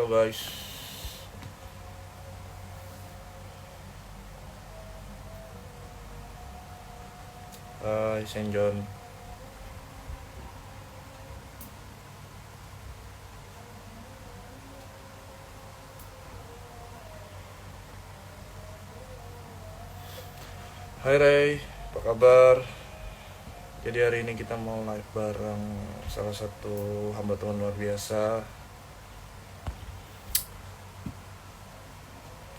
Halo guys. Hai Saint John. Hai Ray, apa kabar? Jadi hari ini kita mau live bareng salah satu hamba Tuhan luar biasa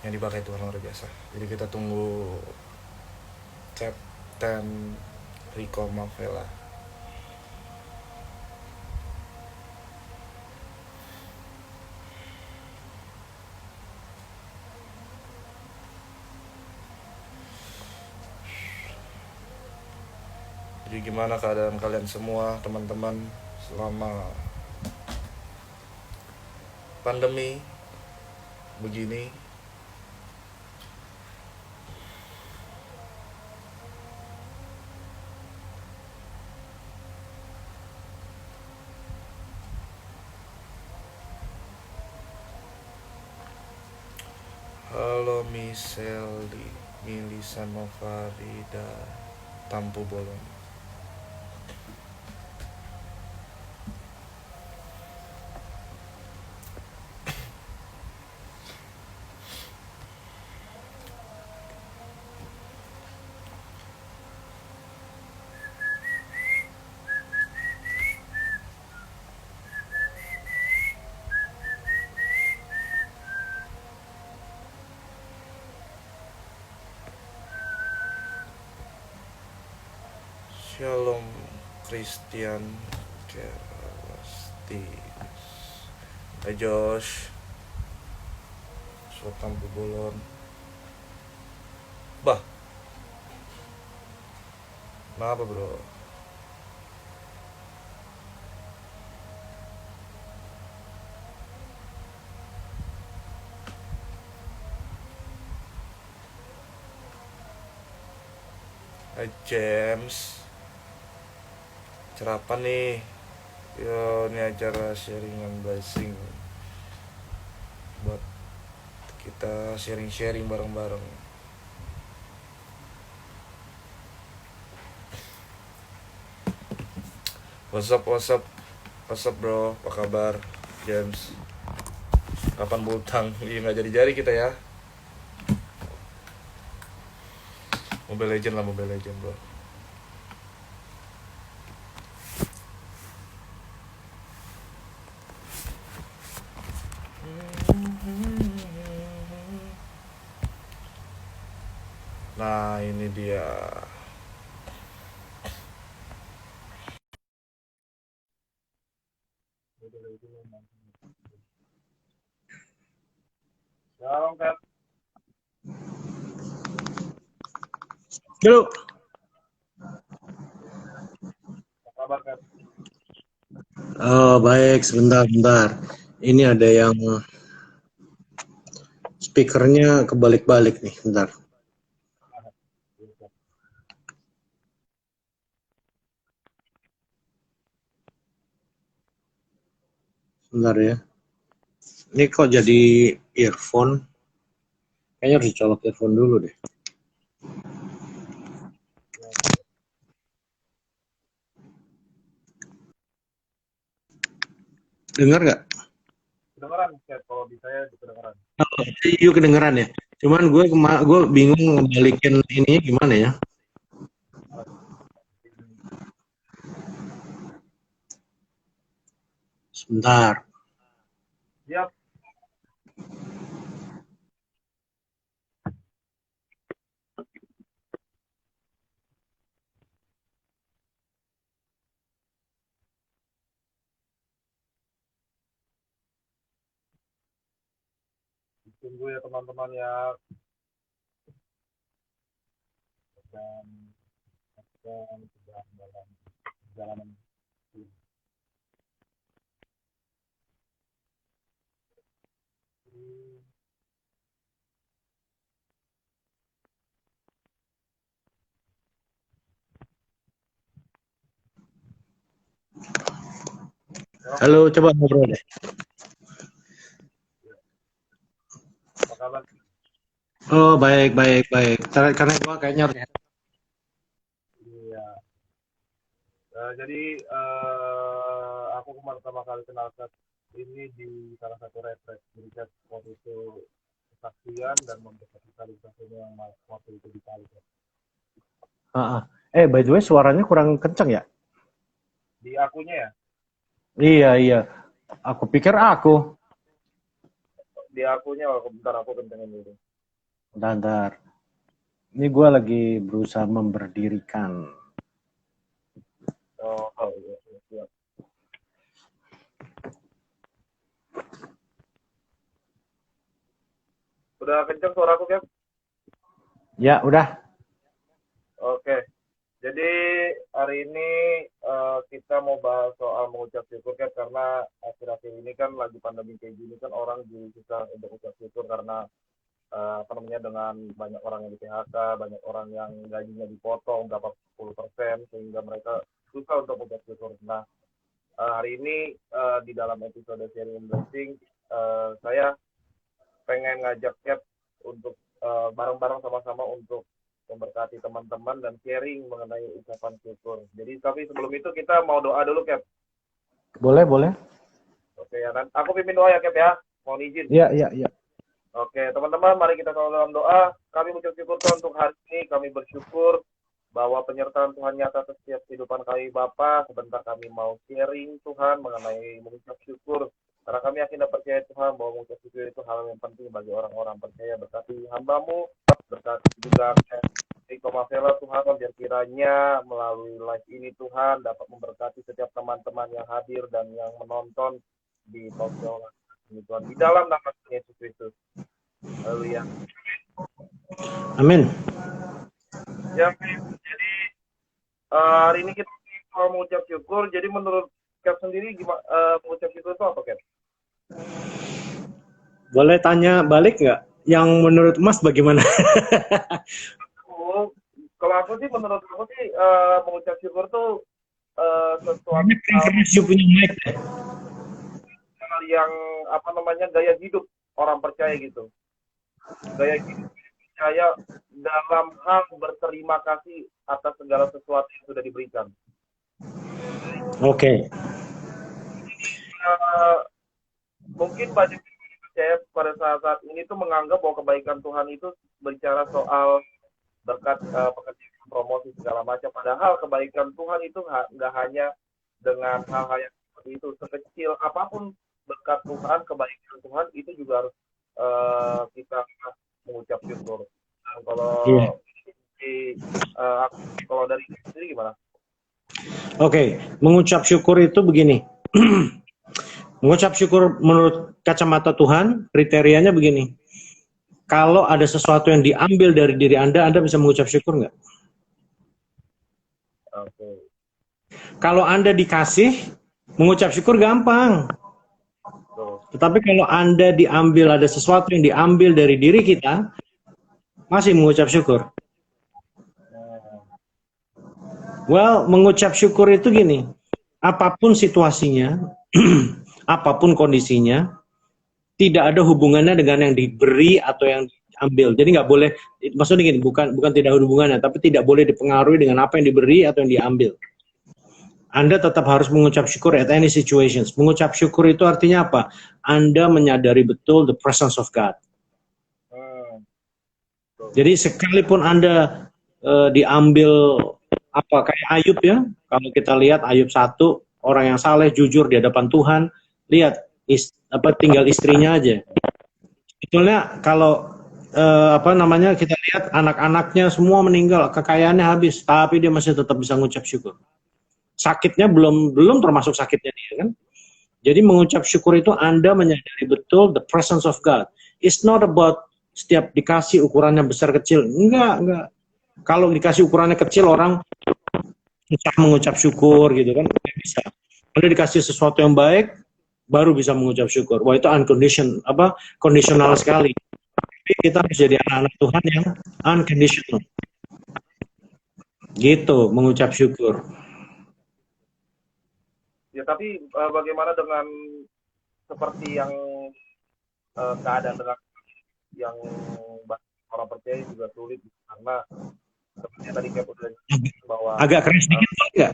yang dipakai Tuhan luar biasa. Jadi kita tunggu Captain Rico Mavela. Jadi gimana keadaan kalian semua teman-teman selama pandemi begini? Halo Miseli, Milisa Novarida, Tampu Bolon. Shalom Christian Kerasti. Hai Josh, Sultan Bubolon. Bah, kenapa bro? Hai James, cerapa nih. Yo, ini acara sharingan blessing buat kita sharing-sharing bareng-bareng. What's up bro, apa kabar James? Kapan butang? Iya nggak jadi-jadi kita ya. Mobile Legend lah, Mobile Legend bro. Nah ini dia. Shalom Kak. Halo. Apa kabar Kak? Oh, baik, sebentar. Ini ada yang speakernya kebalik-balik nih, bentar. Bentar ya. Ini kok jadi earphone? Kayaknya harus dicolok earphone dulu deh. Dengar nggak? Kedengeran kalau di saya kedengeran. Oh, yuk kedengeran ya. Cuman gue bingung ngebalikin ini gimana ya. Sebentar. Siap. Tunggu ya teman-teman ya. Dan sedang dalam perjalanan. Halo, coba ngobrol deh. Oh, baik, baik, baik. Karena gua kayaknya Iya. Jadi aku kemarin pertama kali kenal Cat ini di salah satu retret. Jadi Cat waktu itu kesaksian dan mempersatukan yang waktu itu di Bali. Heeh. By the way, suaranya kurang kenceng ya? Di akunya ya, Iya, iya. Aku pikir aku. di akunya bentar aku kencengin dulu. Bentar, bentar. Ini gue lagi berusaha memberdirikan. Oh iya, iya, siap. Udah kenceng suaraku Cap? Ya, udah. Oke. Jadi hari ini kita mau bahas soal mengucap syukur Cap, karena akhir-akhir ini kan lagi pandemi kayak gini kan orang jadi susah untuk ucap syukur karena apa namanya, dengan banyak orang yang di PHK, banyak orang yang gajinya dipotong berapa 10%, sehingga mereka susah untuk mengucap syukur. Nah, hari ini di dalam episode Sharing Blessing, saya pengen ngajak Cap untuk bareng-bareng sama-sama untuk memberkati teman-teman dan sharing mengenai ucapan syukur. Jadi tapi sebelum itu kita mau doa dulu Cap. Boleh, boleh. Oke ya, dan aku pimpin doa ya Cap ya. Mohon izin. Iya, iya, iya. Oke, teman-teman, mari kita selalu dalam doa. Kami mengucap syukur Tuhan untuk hari ini. Kami bersyukur bahwa penyertaan Tuhan nyata atas setiap kehidupan kami Bapa. Sebentar kami mau sharing Tuhan mengenai mengucap syukur. Karena kami yakin dan percaya Tuhan bahwa mengucap syukur itu hal yang penting bagi orang-orang percaya. Berkati hamba-Mu, berkati juga Eko Mavela Tuhan, biar kiranya melalui live ini Tuhan dapat memberkati setiap teman-teman yang hadir dan yang menonton di talk show ini Tuhan. Di dalam nama Tuhan Yesus Kristus. Haleluya. Amin. Ya, jadi hari ini kita mau mengucap syukur. Jadi menurut Cap sendiri gimana mengucap syukur itu apa, Cap? Boleh tanya balik nggak? Yang menurut Mas bagaimana? Kalau aku sih, menurut aku sih mengucap syukur tuh sesuatu hal yang apa namanya, gaya hidup orang percaya gitu. Gaya hidup percaya dalam hal berterima kasih atas segala sesuatu yang sudah diberikan. Oke. Mungkin banyak percaya pada saat-saat ini tuh menganggap bahwa kebaikan Tuhan itu berbicara soal berkat pekerjaan, promosi segala macam. Padahal kebaikan Tuhan itu nggak hanya dengan hal-hal yang seperti itu. Sekecil apapun berkat Tuhan, kebaikan Tuhan itu juga harus kita mengucap syukur. Dan kalau kalau dari sendiri gimana? Oke, mengucap syukur itu begini. Mengucap syukur menurut kacamata Tuhan, kriterianya begini. Kalau ada sesuatu yang diambil dari diri Anda bisa mengucap syukur nggak? Oke. Kalau Anda dikasih, mengucap syukur gampang. Tetapi kalau Anda diambil, ada sesuatu yang diambil dari diri kita, masih mengucap syukur. Well, mengucap syukur itu gini, apapun situasinya, apapun kondisinya, tidak ada hubungannya dengan yang diberi atau yang diambil. Jadi nggak boleh, maksudnya gini, bukan tidak ada hubungannya, tapi tidak boleh dipengaruhi dengan apa yang diberi atau yang diambil. Anda tetap harus mengucap syukur at any situations. Mengucap syukur itu artinya apa? Anda menyadari betul the presence of God. Jadi sekalipun Anda diambil apa kayak Ayub ya, kalau kita lihat Ayub 1, orang yang saleh, jujur di hadapan Tuhan, lihat tinggal istrinya aja. Sebetulnya kalau kita lihat anak-anaknya semua meninggal, kekayaannya habis, tapi dia masih tetap bisa mengucap syukur. Sakitnya belum termasuk sakitnya dia kan. Jadi mengucap syukur itu Anda menyadari betul the presence of God. It's not about setiap dikasih ukurannya besar kecil. Enggak. Kalau dikasih ukurannya kecil, orang susah mengucap syukur gitu kan. Nggak bisa. Kalau dikasih sesuatu yang baik, baru bisa mengucap syukur. Wah, itu kondisional sekali. Tapi kita harus jadi anak-anak Tuhan yang unconditional. Gitu, mengucap syukur. Ya, tapi bagaimana dengan seperti yang keadaan dengan yang orang percaya juga sulit karena seperti tadi kayak udah bahwa Agak keras dikit enggak?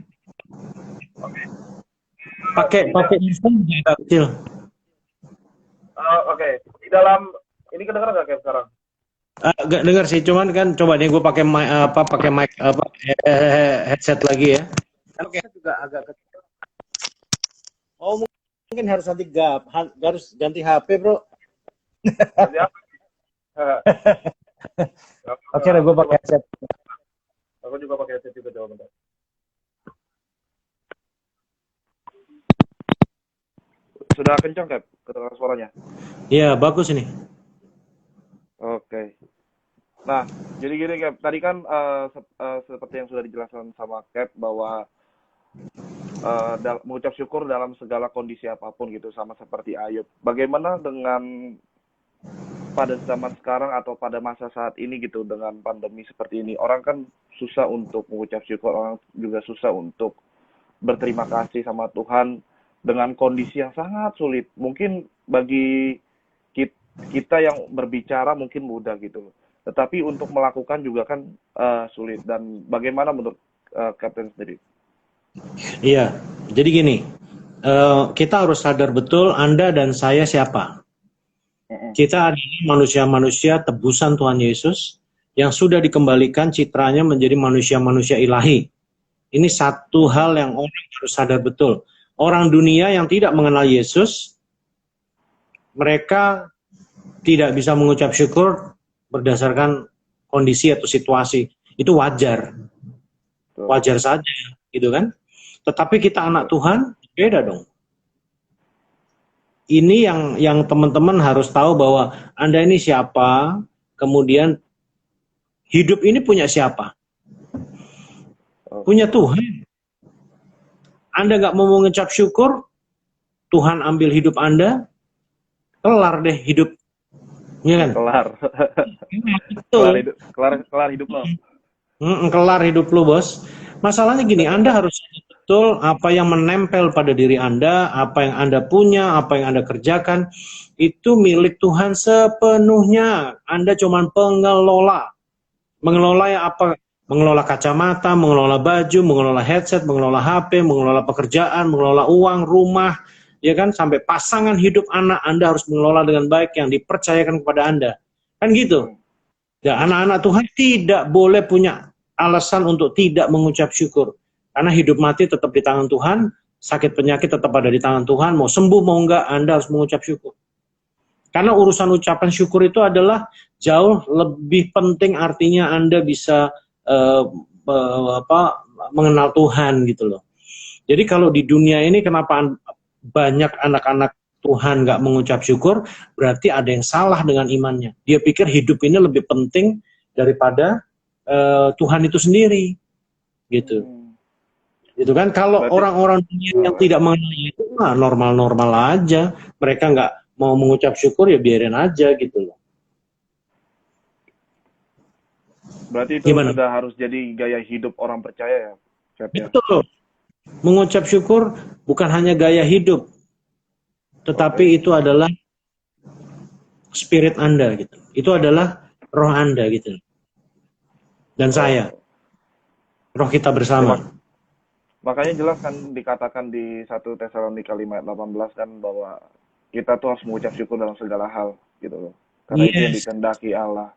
Pakai earphone agak kecil. Oke. Di dalam ini kedengeran nggak kayak sekarang? Agak dengar sih, cuman kan coba nih gue pakai mic headset lagi ya. Oke, juga agak kecil. Oh, mungkin harus harus ganti HP, Bro. Jadi apa? Oke, gue pakai headset. Aku juga pakai headset juga, coba bentar. Sudah kencang Cap kedengaran suaranya? Iya, bagus ini. Oke. Nah, jadi gini Cap, tadi kan seperti yang sudah dijelaskan sama Cap bahwa mengucap syukur dalam segala kondisi apapun gitu, sama seperti Ayub. Bagaimana dengan pada zaman sekarang atau pada masa saat ini gitu, dengan pandemi seperti ini? Orang kan susah untuk mengucap syukur, orang juga susah untuk berterima kasih sama Tuhan dengan kondisi yang sangat sulit. Mungkin bagi kita yang berbicara mungkin mudah gitu, tetapi untuk melakukan juga kan sulit. Dan bagaimana menurut Kapten sendiri? Iya, jadi gini, kita harus sadar betul Anda dan saya siapa. Kita adalah manusia-manusia tebusan Tuhan Yesus yang sudah dikembalikan citranya menjadi manusia-manusia ilahi. Ini satu hal yang orang harus sadar betul. Orang dunia yang tidak mengenal Yesus, mereka tidak bisa mengucap syukur berdasarkan kondisi atau situasi. Itu wajar. Wajar saja, gitu kan? Tetapi kita anak Tuhan, beda dong. Ini yang teman-teman harus tahu bahwa Anda ini siapa, kemudian hidup ini punya siapa? Punya Tuhan. Anda nggak mau mengucap syukur, Tuhan ambil hidup Anda, kelar deh hidup. Ya kan? Kelar. Betul. Kelar hidup lo. Kelar hidup lo, Bos. Masalahnya gini, Anda harus betul apa yang menempel pada diri Anda, apa yang Anda punya, apa yang Anda kerjakan, itu milik Tuhan sepenuhnya. Anda cuma pengelola. Mengelola ya apa? Mengelola kacamata, mengelola baju, mengelola headset, mengelola HP, mengelola pekerjaan, mengelola uang, rumah, ya kan? Sampai pasangan hidup anak Anda harus mengelola dengan baik yang dipercayakan kepada Anda. Kan gitu. Ya, anak-anak Tuhan tidak boleh punya alasan untuk tidak mengucap syukur. Karena hidup mati tetap di tangan Tuhan, sakit penyakit tetap ada di tangan Tuhan, mau sembuh mau enggak, Anda harus mengucap syukur. Karena urusan ucapan syukur itu adalah jauh lebih penting, artinya Anda bisa mengenal Tuhan gitu loh. Jadi kalau di dunia ini kenapa banyak anak-anak Tuhan nggak mengucap syukur, berarti ada yang salah dengan imannya. Dia pikir hidup ini lebih penting daripada Tuhan itu sendiri, gitu. Itu kan kalau orang-orang dunia yang tidak mengenal itu, nah normal-normal aja. Mereka nggak mau mengucap syukur, ya biarin aja gitu loh. Berarti itu Gimana? sudah harus jadi gaya hidup orang percaya ya, Cap, ya? Betul. Mengucap syukur bukan hanya gaya hidup, tetapi itu adalah spirit Anda gitu. Itu adalah roh Anda gitu. Dan saya, roh kita bersama. Makanya jelas kan dikatakan di 1 Tesalonika 5 ayat 18 kan bahwa kita tuh harus mengucap syukur dalam segala hal gitu loh. Karena itu yang dikehendaki Allah.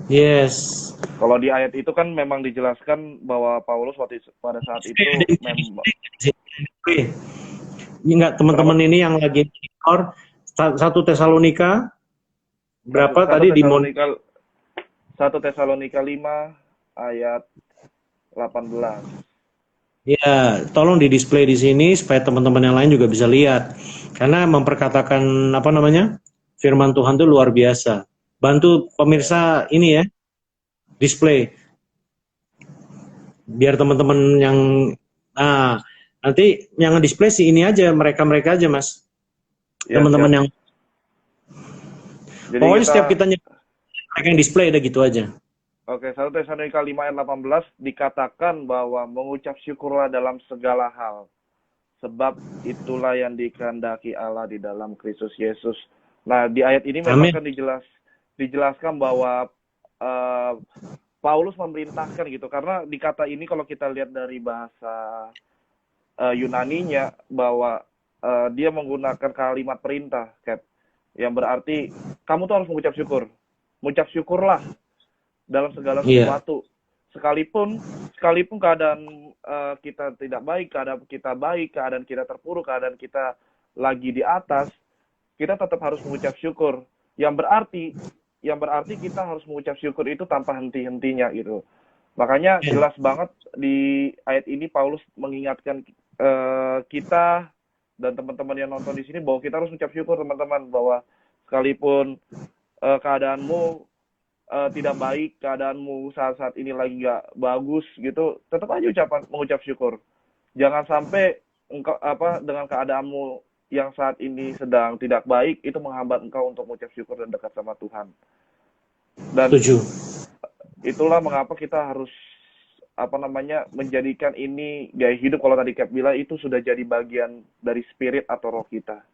Yes. Kalau di ayat itu kan memang dijelaskan bahwa Paulus pada saat itu Enggak, teman-teman ini yang lagi monitor 1 Tesalonika berapa tadi di 1 Tesalonika 5 ayat 18. Ya, tolong di display di sini supaya teman-teman yang lain juga bisa lihat. Karena memperkatakan firman Tuhan itu luar biasa. Bantu pemirsa ini ya, display. Biar teman-teman yang nanti yang display sih ini aja, mereka aja, Mas. Teman-teman yang jadi pokoknya setiap kita mereka yang display ada gitu aja. Oke, 1 Tesalonika 5 ayat 18 dikatakan bahwa mengucap syukurlah dalam segala hal. Sebab itulah yang dikehendaki Allah di dalam Kristus Yesus. Nah, di ayat ini memang kan dijelaskan bahwa eh, Paulus memerintahkan gitu, karena di kata ini kalau kita lihat dari bahasa Yunaninya bahwa dia menggunakan kalimat perintah, Cap, yang berarti kamu tuh harus mengucap syukur. Mengucap syukurlah dalam segala Iya, sesuatu. Sekalipun keadaan kita tidak baik, keadaan kita baik, keadaan kita terpuruk, keadaan kita lagi di atas, kita tetap harus mengucap syukur. Yang berarti kita harus mengucap syukur itu tanpa henti-hentinya gitu. Makanya iya. jelas banget di ayat ini Paulus mengingatkan kita dan teman-teman yang nonton di sini bahwa kita harus mengucap syukur, teman-teman, bahwa sekalipun keadaanmu tidak baik, keadaanmu saat-saat ini lagi nggak bagus gitu, tetap aja mengucap syukur. Jangan sampai engkau dengan keadaanmu yang saat ini sedang tidak baik itu menghambat engkau untuk mengucap syukur dan dekat sama Tuhan. Dan Setuju. itulah mengapa kita harus menjadikan ini gaya hidup. Kalau tadi Cap bilang itu sudah jadi bagian dari spirit atau roh kita.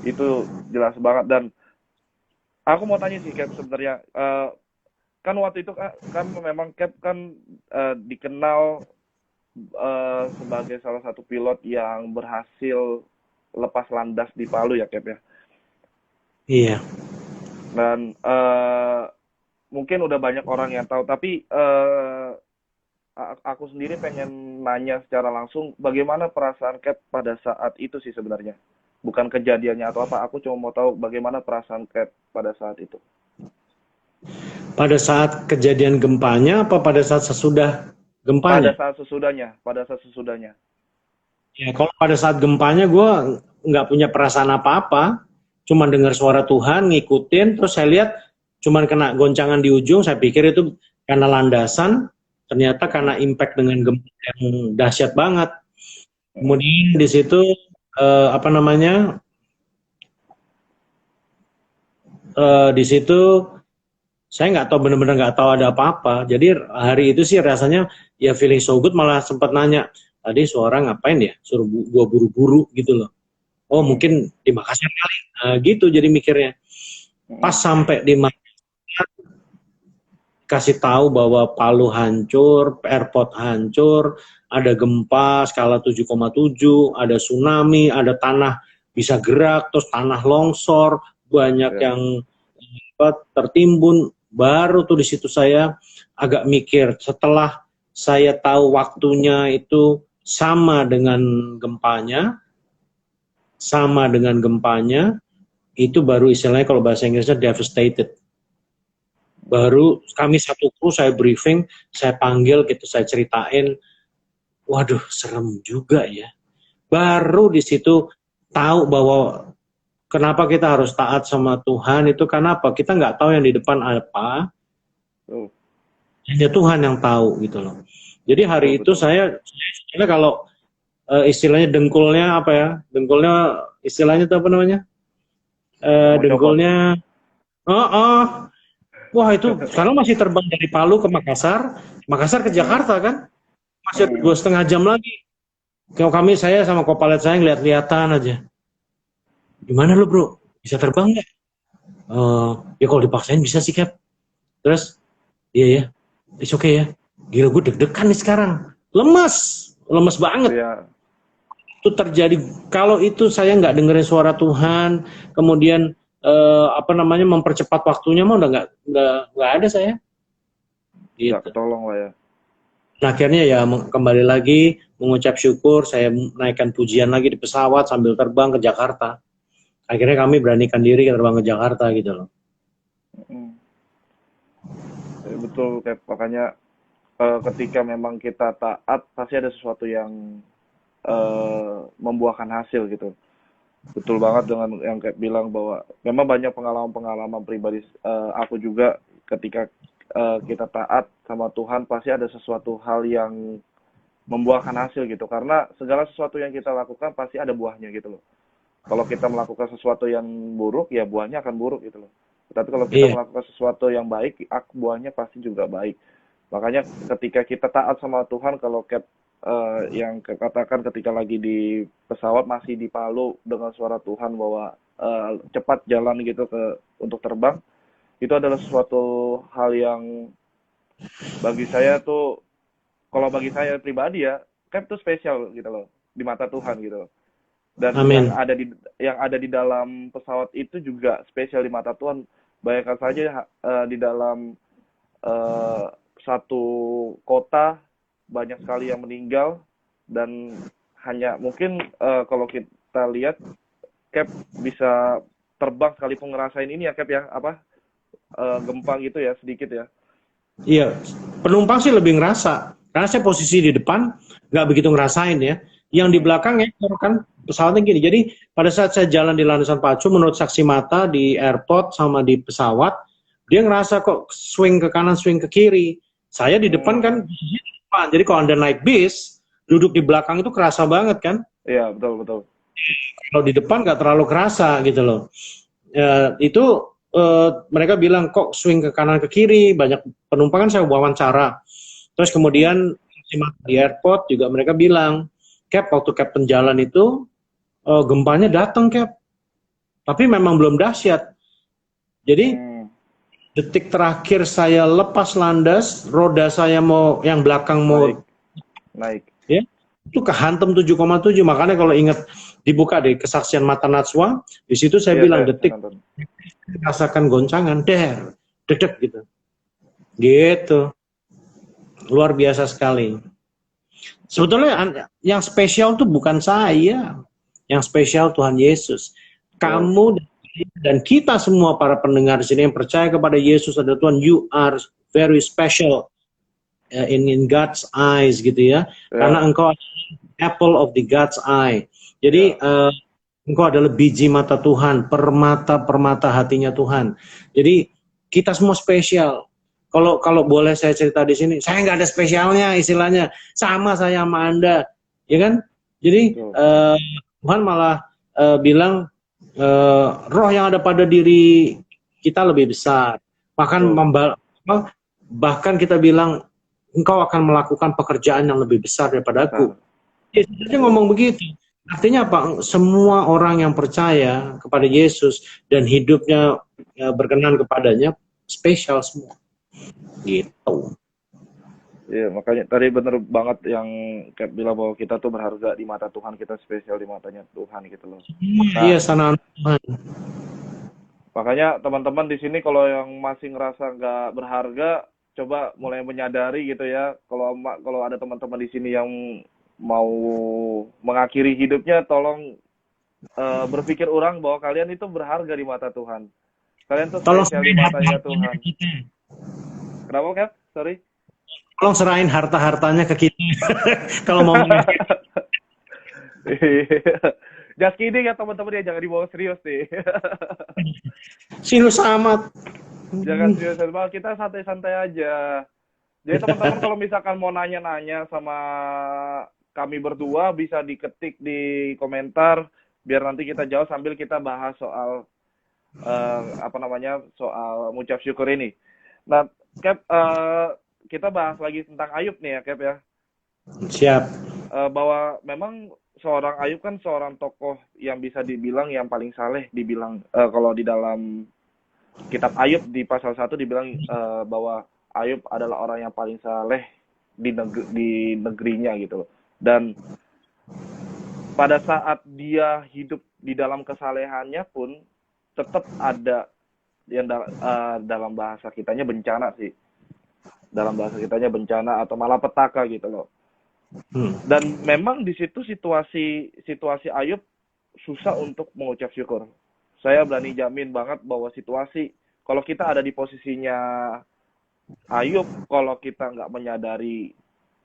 Itu jelas banget. Dan aku mau tanya sih Cap, sebenarnya kan waktu itu kan memang Cap kan dikenal sebagai salah satu pilot yang berhasil lepas landas di Palu ya Cap ya. Iya. Dan mungkin udah banyak orang yang tahu, tapi aku sendiri pengen nanya secara langsung bagaimana perasaan Cap pada saat itu sih sebenarnya. Bukan kejadiannya atau apa, aku cuma mau tahu bagaimana perasaan Cap pada saat itu. Pada saat kejadian gempanya apa pada saat sesudah Pada gempanya? saat sesudahnya. Ya, kalau pada saat gempanya gue nggak punya perasaan apa-apa, cuman dengar suara Tuhan, ngikutin, terus saya lihat cuman kena goncangan di ujung, saya pikir itu karena landasan, ternyata karena Mm-mm. impact dengan gempa yang dahsyat banget. Mm-mm. Kemudian di situ apa namanya, di situ saya nggak tahu, benar-benar nggak tahu ada apa-apa. Jadi hari itu sih rasanya ya feeling so good, malah sempat nanya tadi suara ngapain ya, suruh gua buru-buru gitu loh. Oh Mm-mm. mungkin di Makassar kali, nah, gitu jadi mikirnya. Pas Mm-mm. sampai di Makassar kasih tahu bahwa Palu hancur, airport hancur, ada gempa skala 7,7, ada tsunami, ada tanah bisa gerak, terus tanah longsor, banyak Ya. yang tertimbun. Baru tuh di situ saya agak mikir, setelah saya tahu waktunya itu sama dengan gempanya, itu baru istilahnya kalau bahasa Inggrisnya devastated. Baru kami satu kru saya briefing, saya panggil gitu, saya ceritain, waduh serem juga ya. Baru di situ tahu bahwa kenapa kita harus taat sama Tuhan itu, kenapa kita nggak tahu yang di depan apa, Tuh. hanya Tuhan yang tahu gitu loh. Jadi hari Betul, itu betul. saya kalau istilahnya dengkulnya apa ya, dengkulnya istilahnya itu apa namanya, Mau copot. dengkulnya, oh, oh, wah itu sekarang masih terbang dari Palu ke Makassar, Makassar ke Mm-mm. Jakarta kan, masih Mm-mm. 2,5 jam lagi. Kalau saya sama kopalet saya ngeliat-lihatan aja, gimana lu bro, bisa terbang nggak? Ya kalau dipaksain bisa sih Cap. Terus iya ya, it's okay ya. Gila gue deg-degan nih sekarang, lemes banget. Ya. Itu terjadi kalau itu saya nggak dengerin suara Tuhan, kemudian apa namanya mempercepat waktunya, mau udah nggak ada saya Nggak gitu. ketolong lah ya. Nah, akhirnya ya kembali lagi mengucap syukur, saya naikkan pujian lagi di pesawat sambil terbang ke Jakarta. Akhirnya kami beranikan diri terbang ke Jakarta gitu loh. Mm-mm. Betul Cap, makanya ketika memang kita taat pasti ada sesuatu yang membuahkan hasil gitu. Betul banget dengan yang kayak bilang bahwa memang banyak pengalaman-pengalaman pribadi aku juga ketika kita taat sama Tuhan pasti ada sesuatu hal yang membuahkan hasil gitu, karena segala sesuatu yang kita lakukan pasti ada buahnya gitu loh. Kalau kita melakukan sesuatu yang buruk ya buahnya akan buruk gitu loh. Tapi kalau kita Iya, melakukan sesuatu yang baik buahnya pasti juga baik. Makanya ketika kita taat sama Tuhan, kalau yang katakan ketika lagi di pesawat masih di Palu dengan suara Tuhan bahwa cepat jalan gitu untuk terbang, itu adalah suatu hal yang bagi saya tuh, kalau bagi saya pribadi ya, Cap tuh spesial gitu loh di mata Tuhan gitu loh. Dan Amin. yang ada di dalam pesawat itu juga spesial di mata Tuhan. Bayangkan saja di dalam eh, satu kota banyak sekali yang meninggal, dan hanya mungkin kalau kita lihat Cap bisa terbang sekalipun ngerasain ini ya Cap ya, apa gempa gitu ya sedikit ya. Iya, penumpang sih lebih ngerasa, karena saya posisi di depan, nggak begitu ngerasain ya. Yang di belakang ya, kan pesawatnya gini. Jadi pada saat saya jalan di landasan pacu, menurut saksi mata di airport sama di pesawat, dia ngerasa kok swing ke kanan, swing ke kiri. Saya di depan kan, posisinya di depan. Jadi kalau Anda naik bis, duduk di belakang itu kerasa banget kan. Iya, betul betul. Kalau di depan nggak terlalu kerasa gitu loh. Itu mereka bilang kok swing ke kanan ke kiri, banyak penumpang kan saya wawancara. Terus kemudian di airport juga mereka bilang, Cap, waktu Captain jalan itu gempanya datang Cap, tapi memang belum dahsyat. Jadi detik terakhir saya lepas landas, roda saya mau yang belakang mau naik. Ya, itu kehantam 7,7. Makanya kalau ingat dibuka deh kesaksian Mata Najwa, di situ saya bilang detik rasakan goncangan, dedek gitu. Gitu. Luar biasa sekali. Sebetulnya yang spesial tuh bukan saya. Yang spesial Tuhan Yesus. Kamu dan kita semua para pendengar di sini yang percaya kepada Yesus adalah Tuhan, you are very special in God's eyes gitu ya. Karena engkau apple of the God's eye. Jadi engkau adalah biji mata Tuhan, permata hatinya Tuhan. Jadi kita semua spesial. Kalau boleh saya cerita di sini, saya nggak ada spesialnya istilahnya, sama saya sama Anda, ya kan? Jadi Tuhan malah bilang roh yang ada pada diri kita lebih besar. Bahkan kita bilang engkau akan melakukan pekerjaan yang lebih besar daripada aku. Yesus ngomong begitu. Artinya apa? Semua orang yang percaya kepada Yesus dan hidupnya berkenan kepadanya spesial semua. Gitu. Iya, makanya tadi bener banget yang Cap bilang bahwa kita tuh berharga di mata Tuhan, kita spesial di matanya Tuhan gitu loh. Iya, sanaan Tuhan. Makanya teman-teman di sini kalau yang masih ngerasa nggak berharga, coba mulai menyadari gitu ya. Kalau ada teman-teman di sini yang mau mengakhiri hidupnya, tolong berpikir ulang bahwa kalian itu berharga di mata Tuhan. Kalian tuh spesial di matanya Tuhan. Kenapa Cap? Sorry. Tolong serahin harta-hartanya ke kita. Kalau mau just kidding ya teman-teman ya, jangan dibawa serius nih. Serius amat. Jangan serius banget, kita santai-santai aja. Jadi teman-teman kalau misalkan mau nanya-nanya sama kami berdua, bisa diketik di komentar, biar nanti kita jawab sambil kita bahas soal soal mengucap syukur ini. Nah, Cap, kita bahas lagi tentang Ayub nih ya, Cap ya. Siap. Bahwa memang seorang Ayub kan seorang tokoh yang bisa dibilang yang paling saleh, dibilang kalau di dalam kitab Ayub di pasal 1 dibilang bahwa Ayub adalah orang yang paling saleh di negerinya gitu loh. Dan pada saat dia hidup di dalam kesalehannya pun tetap ada yang dalam bahasa kitanya bencana sih. Dalam bahasa kitanya bencana atau malapetaka gitu loh. Dan memang di situ situasi Ayub susah untuk mengucap syukur. Saya berani jamin banget bahwa situasi kalau kita ada di posisinya Ayub, kalau kita nggak menyadari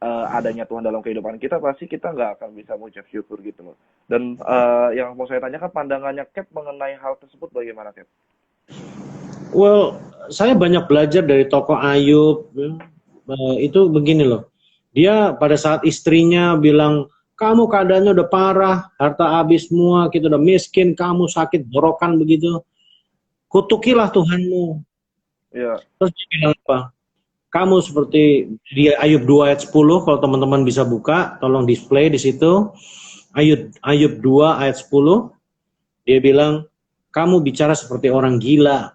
adanya Tuhan dalam kehidupan kita, pasti kita nggak akan bisa mengucap syukur gitu loh. Dan yang mau saya tanyakan, pandangannya Cap mengenai hal tersebut bagaimana, Cap? Well, saya banyak belajar dari tokoh Ayub. Itu begini loh. Dia pada saat istrinya bilang, kamu keadaannya udah parah, harta habis semua, kita udah miskin, kamu sakit borokan begitu. Kutukilah Tuhanmu. Ya. Terus dia bilang apa? Kamu seperti di Ayub 2 ayat 10, kalau teman-teman bisa buka, tolong display di situ. Ayub 2 ayat 10, dia bilang, kamu bicara seperti orang gila.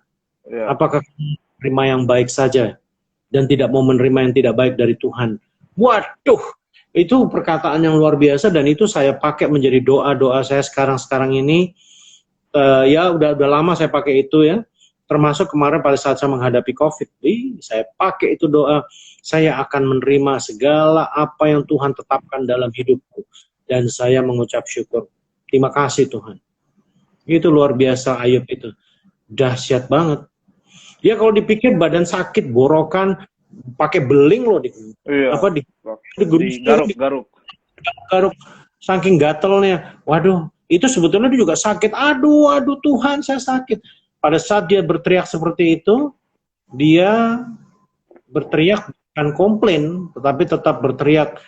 Ya. Apakah kamu menerima yang baik saja dan tidak mau menerima yang tidak baik dari Tuhan? Waduh, itu perkataan yang luar biasa dan itu saya pakai menjadi doa-doa saya sekarang ini. Ya udah lama saya pakai itu ya. Termasuk kemarin pada saat saya menghadapi COVID, saya pakai itu doa. Saya akan menerima segala apa yang Tuhan tetapkan dalam hidupku dan saya mengucap syukur. Terima kasih Tuhan. Itu luar biasa Ayub itu. Dahsyat banget. Dia kalau dipikir badan sakit, borokan, pakai beling loh Iya. Digaruk-garuk. Garuk saking gatelnya. Waduh, itu sebetulnya dia juga sakit. Aduh Tuhan, saya sakit. Pada saat dia berteriak seperti itu, dia berteriak bukan komplain, tetapi tetap berteriak.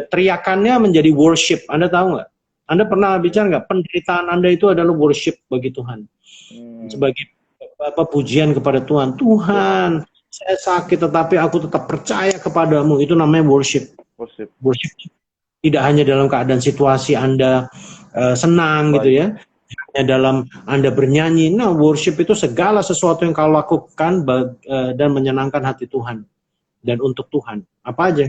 Teriakannya menjadi worship. Anda tahu nggak? Anda pernah bicara nggak? Penderitaan Anda itu adalah worship bagi Tuhan. Sebagai pujian kepada Tuhan. Tuhan, saya sakit tetapi aku tetap percaya kepadamu. Itu namanya worship. Worship. Tidak hanya dalam keadaan situasi Anda senang gitu ya. Hanya dalam Anda bernyanyi. Nah, worship itu segala sesuatu yang kau lakukan dan menyenangkan hati Tuhan. Dan untuk Tuhan. Apa aja?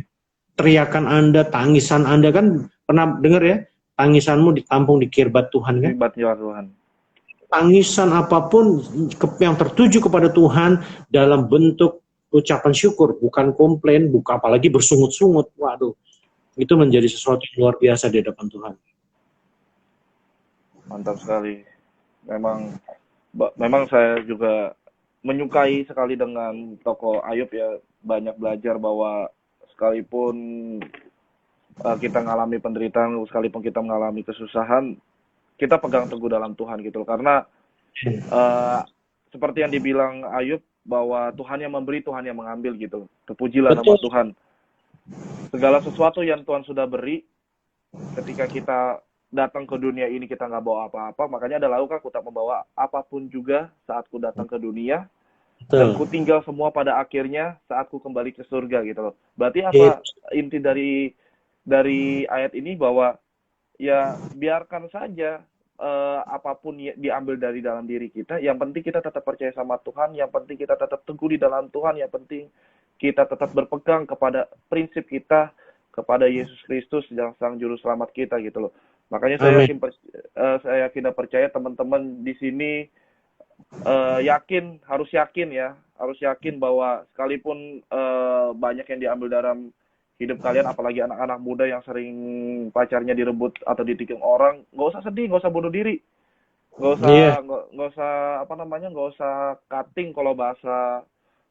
Teriakan Anda, tangisan Anda kan pernah dengar ya? Tangisanmu ditampung di kirbat Tuhan kan? Kirbat Tuhan. Tangisan apapun yang tertuju kepada Tuhan dalam bentuk ucapan syukur, bukan komplain, bukan apalagi bersungut-sungut. Waduh, itu menjadi sesuatu yang luar biasa di hadapan Tuhan. Mantap sekali. Memang saya juga menyukai sekali dengan tokoh Ayub ya. Banyak belajar bahwa sekalipun kita mengalami penderitaan, sekalipun kita mengalami kesusahan, kita pegang teguh dalam Tuhan gitu loh. Karena seperti yang dibilang Ayub, bahwa Tuhan yang memberi, Tuhan yang mengambil gitu. Terpujilah nama Tuhan. Segala sesuatu yang Tuhan sudah beri, ketika kita datang ke dunia ini kita nggak bawa apa-apa, makanya ada lalu aku tak membawa apapun juga saat ku datang ke dunia, dan ku tinggal semua pada akhirnya saat ku kembali ke surga gitu loh. Berarti apa inti dari ayat ini, bahwa ya biarkan saja apapun diambil dari dalam diri kita, yang penting kita tetap percaya sama Tuhan, yang penting kita tetap teguh di dalam Tuhan, yang penting kita tetap berpegang kepada prinsip kita, kepada Yesus Kristus yang sang juru selamat kita gitu loh. Makanya saya yakin dan percaya teman-teman di sini harus yakin bahwa sekalipun banyak yang diambil dalam hidup kalian, apalagi anak-anak muda yang sering pacarnya direbut atau ditikung orang, nggak usah sedih, nggak usah bunuh diri, nggak usah cutting kalau bahasa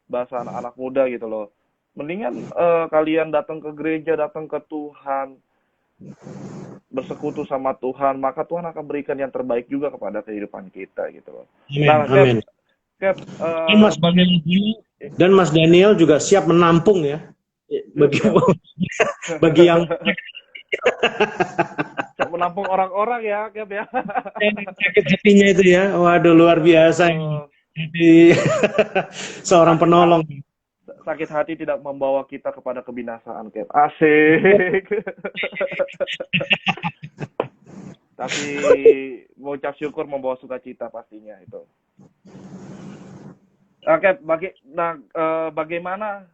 anak-anak muda gitu loh. Mendingan kalian datang ke gereja, datang ke Tuhan, bersekutu sama Tuhan, maka Tuhan akan berikan yang terbaik juga kepada kehidupan kita gitu loh. Amin. Dan Mas Daniel juga siap menampung ya, bagi yang siap menampung orang-orang ya, Kep ya. Sakit hatinya itu ya, waduh luar biasa. Jadi seorang penolong. Sakit hati tidak membawa kita kepada kebinasaan, Kep. Asik. Tapi mengucap syukur membawa sukacita pastinya itu. Oke, bagaimana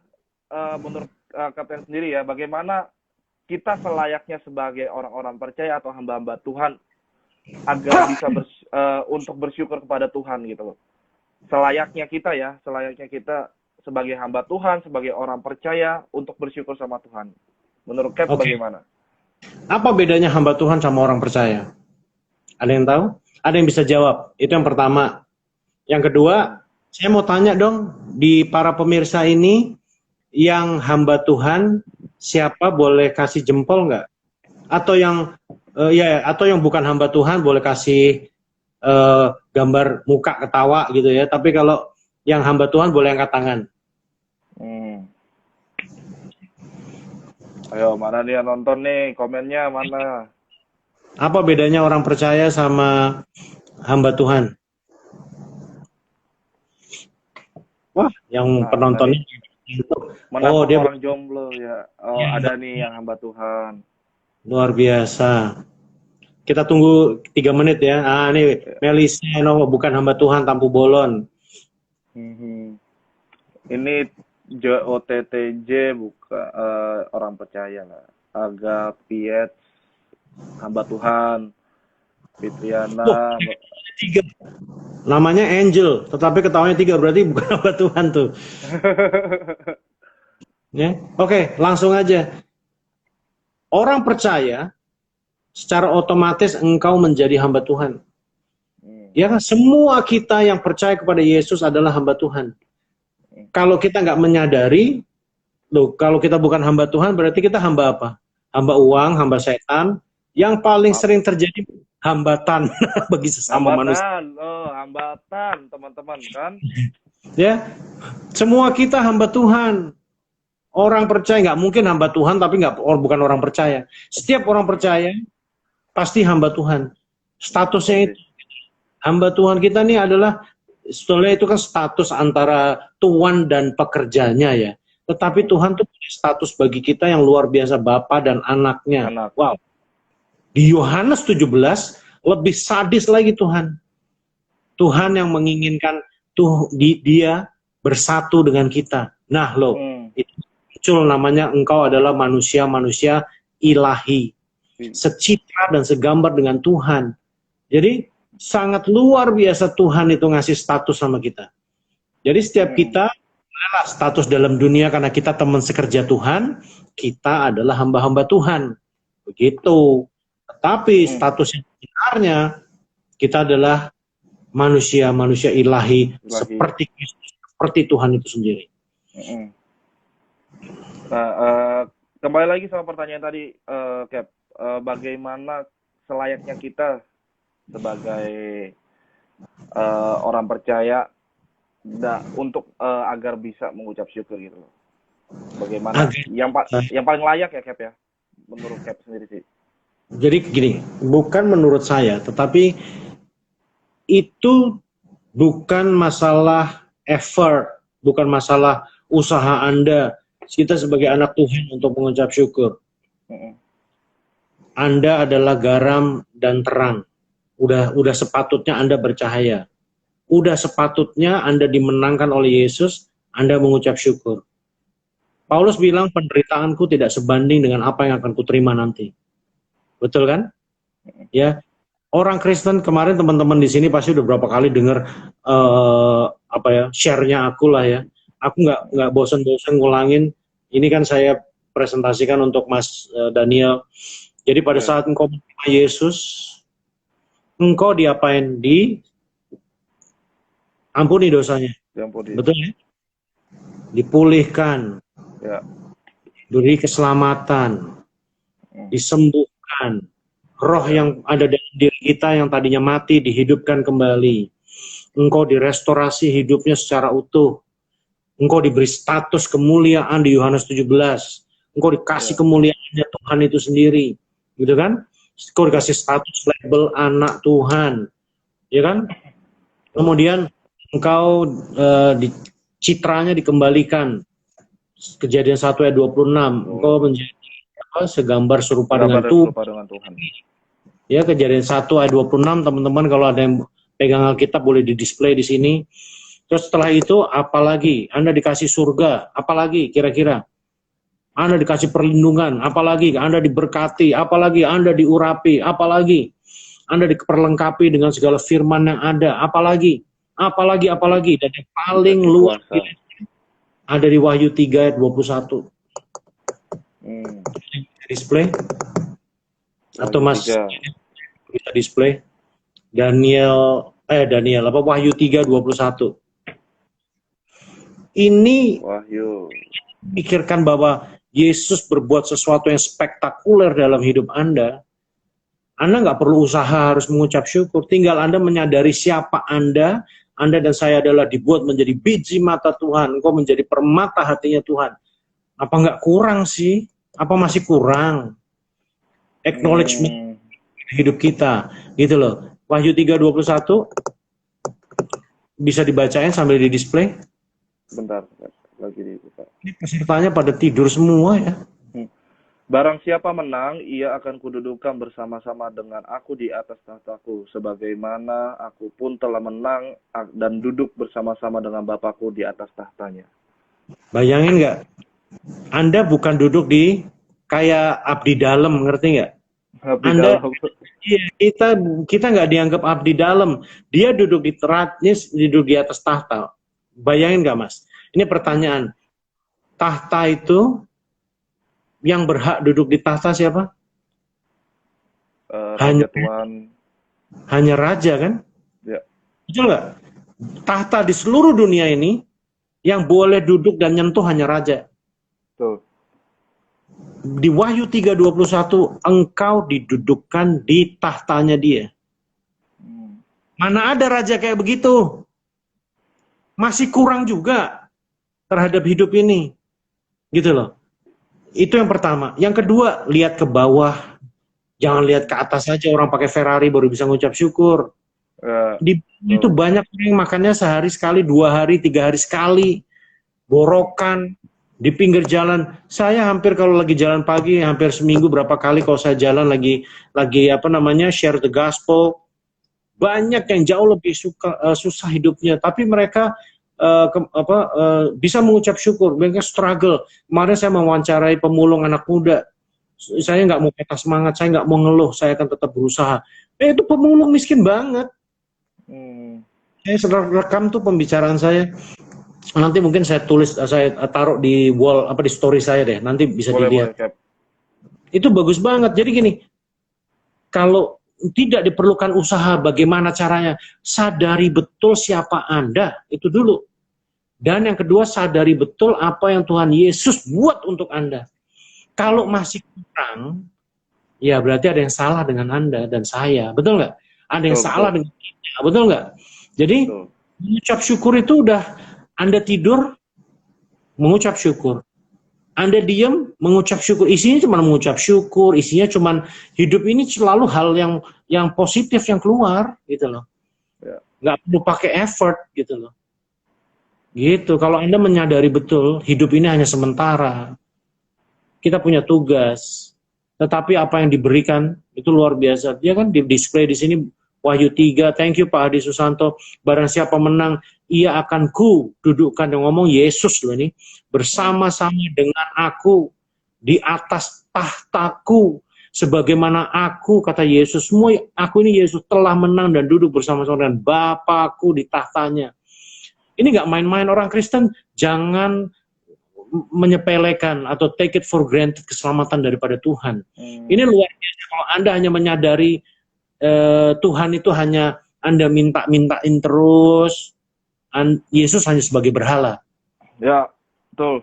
menurut Kapten sendiri ya, bagaimana kita selayaknya sebagai orang-orang percaya atau hamba-hamba Tuhan agar bisa untuk bersyukur kepada Tuhan gitu loh. Selayaknya kita sebagai hamba Tuhan, sebagai orang percaya untuk bersyukur sama Tuhan. Menurut Cap bagaimana? Apa bedanya hamba Tuhan sama orang percaya? Ada yang tahu? Ada yang bisa jawab? Itu yang pertama. Yang kedua, saya mau tanya dong, di para pemirsa ini yang hamba Tuhan, siapa boleh kasih jempol nggak? Atau yang atau yang bukan hamba Tuhan boleh kasih gambar muka ketawa gitu ya. Tapi kalau yang hamba Tuhan boleh angkat tangan. Ayo, mana nih yang nonton nih? Komennya mana? Apa bedanya orang percaya sama hamba Tuhan? Wah, yang penontonnya. Dia orang jomblo ya. Ada nih yang hamba Tuhan. Luar biasa. Kita tunggu 3 menit ya. Ini Melisa, bukan hamba Tuhan, Tampu Bolon. Mhm. Ini JOTTJ bukan orang percaya lah. Aga Piet, hamba Tuhan, Oh, Fitriana. tiga. Namanya Angel, tetapi ketawanya tiga, berarti bukan hamba Tuhan tuh. Ya. Oke, langsung aja. Orang percaya, secara otomatis engkau menjadi hamba Tuhan. Ya kan? Semua kita yang percaya kepada Yesus adalah hamba Tuhan. Kalau kita nggak menyadari, loh, kalau kita bukan hamba Tuhan, berarti kita hamba apa? Hamba uang, hamba setan. Yang paling sering terjadi hambatan bagi sesama manusia. Hambatan, hambatan teman-teman kan. Ya, semua kita hamba Tuhan. Orang percaya nggak mungkin hamba Tuhan, tapi bukan orang percaya. Setiap orang percaya pasti hamba Tuhan. Statusnya itu hamba Tuhan kita nih adalah, sebetulnya itu kan status antara tuan dan pekerjanya ya. Tetapi Tuhan tuh punya status bagi kita yang luar biasa, Bapa dan anaknya. Anak. Wow. Di Yohanes 17 lebih sadis lagi Tuhan. Tuhan yang menginginkan dia bersatu dengan kita. Nah loh, itu muncul namanya engkau adalah manusia ilahi. Secitra dan segambar dengan Tuhan. Jadi sangat luar biasa Tuhan itu ngasih status sama kita. Jadi setiap kita adalah status dalam dunia karena kita teman sekerja Tuhan, kita adalah hamba-hamba Tuhan. Begitu. Tetapi status yang sebenarnya kita adalah manusia ilahi. Seperti Tuhan itu sendiri. Nah, kembali lagi sama pertanyaan tadi, Cap. Bagaimana selayaknya kita sebagai orang percaya untuk agar bisa mengucap syukur gitu loh. Bagaimana yang paling layak ya, Cap ya? Menurut Cap sendiri sih. Jadi gini, bukan menurut saya, tetapi itu bukan masalah effort, bukan masalah usaha Anda. Kita sebagai anak Tuhan untuk mengucap syukur. Anda adalah garam dan terang. Udah sepatutnya Anda bercahaya. Udah sepatutnya Anda dimenangkan oleh Yesus, Anda mengucap syukur. Paulus bilang penderitaanku tidak sebanding dengan apa yang akan kuterima nanti. Betul kan? Ya. Orang Kristen kemarin teman-teman di sini pasti udah berapa kali dengar share-nya aku lah ya. Aku nggak bosan-bosan ngulangin. Ini kan saya presentasikan untuk Mas Daniel. Jadi pada saat engkau menerima Yesus, engkau diapain? Ampuni dosanya. Diampuni. Betul ya? Dipulihkan. Ya. Diberi keselamatan. Disembuhkan. Roh yang ada dalam diri kita yang tadinya mati dihidupkan kembali. Engkau direstorasi hidupnya secara utuh. Engkau diberi status kemuliaan di Yohanes 17. Engkau dikasih kemuliaannya Tuhan itu sendiri. Gitu kan? Engkau dikasih status label anak Tuhan. Ya kan? Kemudian engkau citranya dikembalikan. Kejadian 1 ayat 26. Engkau menjadi segambar serupa dengan Tuhan. Ya, Kejadian 1 ayat 26, teman-teman kalau ada yang pegang Alkitab boleh di-display di sini. Terus setelah itu apalagi? Anda dikasih surga, apalagi kira-kira? Anda dikasih perlindungan, apalagi? Anda diberkati, apalagi? Anda diurapi, apalagi? Anda diperlengkapi dengan segala firman yang ada, apalagi? Apalagi? Dan yang paling luar biasa ada di Wahyu 3 ayat 21. Display? Atau Mas bisa display? Wahyu 3:21. Ini pikirkan bahwa Yesus berbuat sesuatu yang spektakuler dalam hidup Anda. Anda nggak perlu usaha harus mengucap syukur. Tinggal Anda menyadari siapa Anda dan saya adalah dibuat menjadi biji mata Tuhan. Engkau menjadi permata hatinya Tuhan. Apa nggak kurang sih? Apa masih kurang? Acknowledgement hidup kita, gitu loh. Wahyu 3:21 bisa dibacain sambil di display. Bentar, lagi dibuka. Ini pesertanya pada tidur semua ya. Barang siapa menang, ia akan kududukan bersama-sama dengan aku di atas tahtaku, sebagaimana aku pun telah menang dan duduk bersama-sama dengan Bapakku di atas tahtanya. Bayangin nggak? Anda bukan duduk di kayak abdi dalam, ngerti nggak? Abdi Anda, dalam. iya, kita nggak dianggap abdi dalam. Dia duduk di teratnis, duduk di atas tahta. Bayangin nggak, Mas? Ini pertanyaan. Tahta itu yang berhak duduk di tahta siapa? Raja Hanya Tuhan. hanya raja kan? Ya, Betul nggak? Tahta di seluruh dunia ini yang boleh duduk dan nyentuh hanya raja. betul. Di Wahyu 3:21 engkau didudukkan di tahtanya dia. Hmm. Mana ada raja kayak begitu? Masih kurang juga terhadap hidup ini. Gitu loh. Itu yang pertama. Yang kedua, lihat ke bawah. Jangan lihat ke atas saja, orang pakai Ferrari baru bisa ngucap syukur. Di itu Betul. banyak yang makannya sehari sekali, 2 hari, 3 hari sekali. Borokan di pinggir jalan. Saya hampir kalau lagi jalan pagi, hampir seminggu berapa kali kalau saya jalan lagi share the gospel. Banyak yang jauh lebih susah hidupnya, tapi mereka bisa mengucap syukur. Mereka struggle. Kemarin saya mewawancarai pemulung anak muda. Saya nggak mau patah semangat, saya nggak mau ngeluh, saya akan tetap berusaha. Itu pemulung miskin banget. Hmm. Saya sedang rekam tuh pembicaraan saya. Nanti mungkin saya tulis, saya taruh di wall di story saya deh. Nanti bisa Boleh, boleh, dilihat. Cap. Itu bagus banget. Jadi gini, kalau tidak diperlukan usaha, bagaimana caranya? Sadari betul siapa Anda, itu dulu. Dan yang kedua, sadari betul apa yang Tuhan Yesus buat untuk Anda. Kalau masih kurang, ya berarti ada yang salah dengan Anda dan saya. Betul nggak? Ada yang Betul, betul, salah dengan kita. Betul nggak? Jadi, betul. mengucap syukur itu udah Anda tidur, mengucap syukur. Anda diam, mengucap syukur. Isinya cuma mengucap syukur, isinya cuma hidup ini selalu hal yang positif yang keluar, gitu loh. Ya. Nggak perlu pakai effort, gitu loh. Gitu. Kalau Anda menyadari betul, hidup ini hanya sementara. Kita punya tugas. Tetapi apa yang diberikan itu luar biasa. Dia kan di display di sini Wahyu 3. Thank you Pak Adi Susanto. Barang siapa menang, ia akan ku dudukkan. Yang ngomong Yesus loh ini. Bersama-sama dengan aku di atas tahtaku. Sebagaimana aku, kata Yesus, semua aku ini Yesus telah menang dan duduk bersama-sama dengan Bapakku di tahtanya. Ini nggak main-main. Orang Kristen jangan menyepelekan atau take it for granted keselamatan daripada Tuhan. Ini luar biasa kalau Anda hanya menyadari Tuhan itu hanya Anda minta-mintain terus, Yesus hanya sebagai berhala. Ya, betul.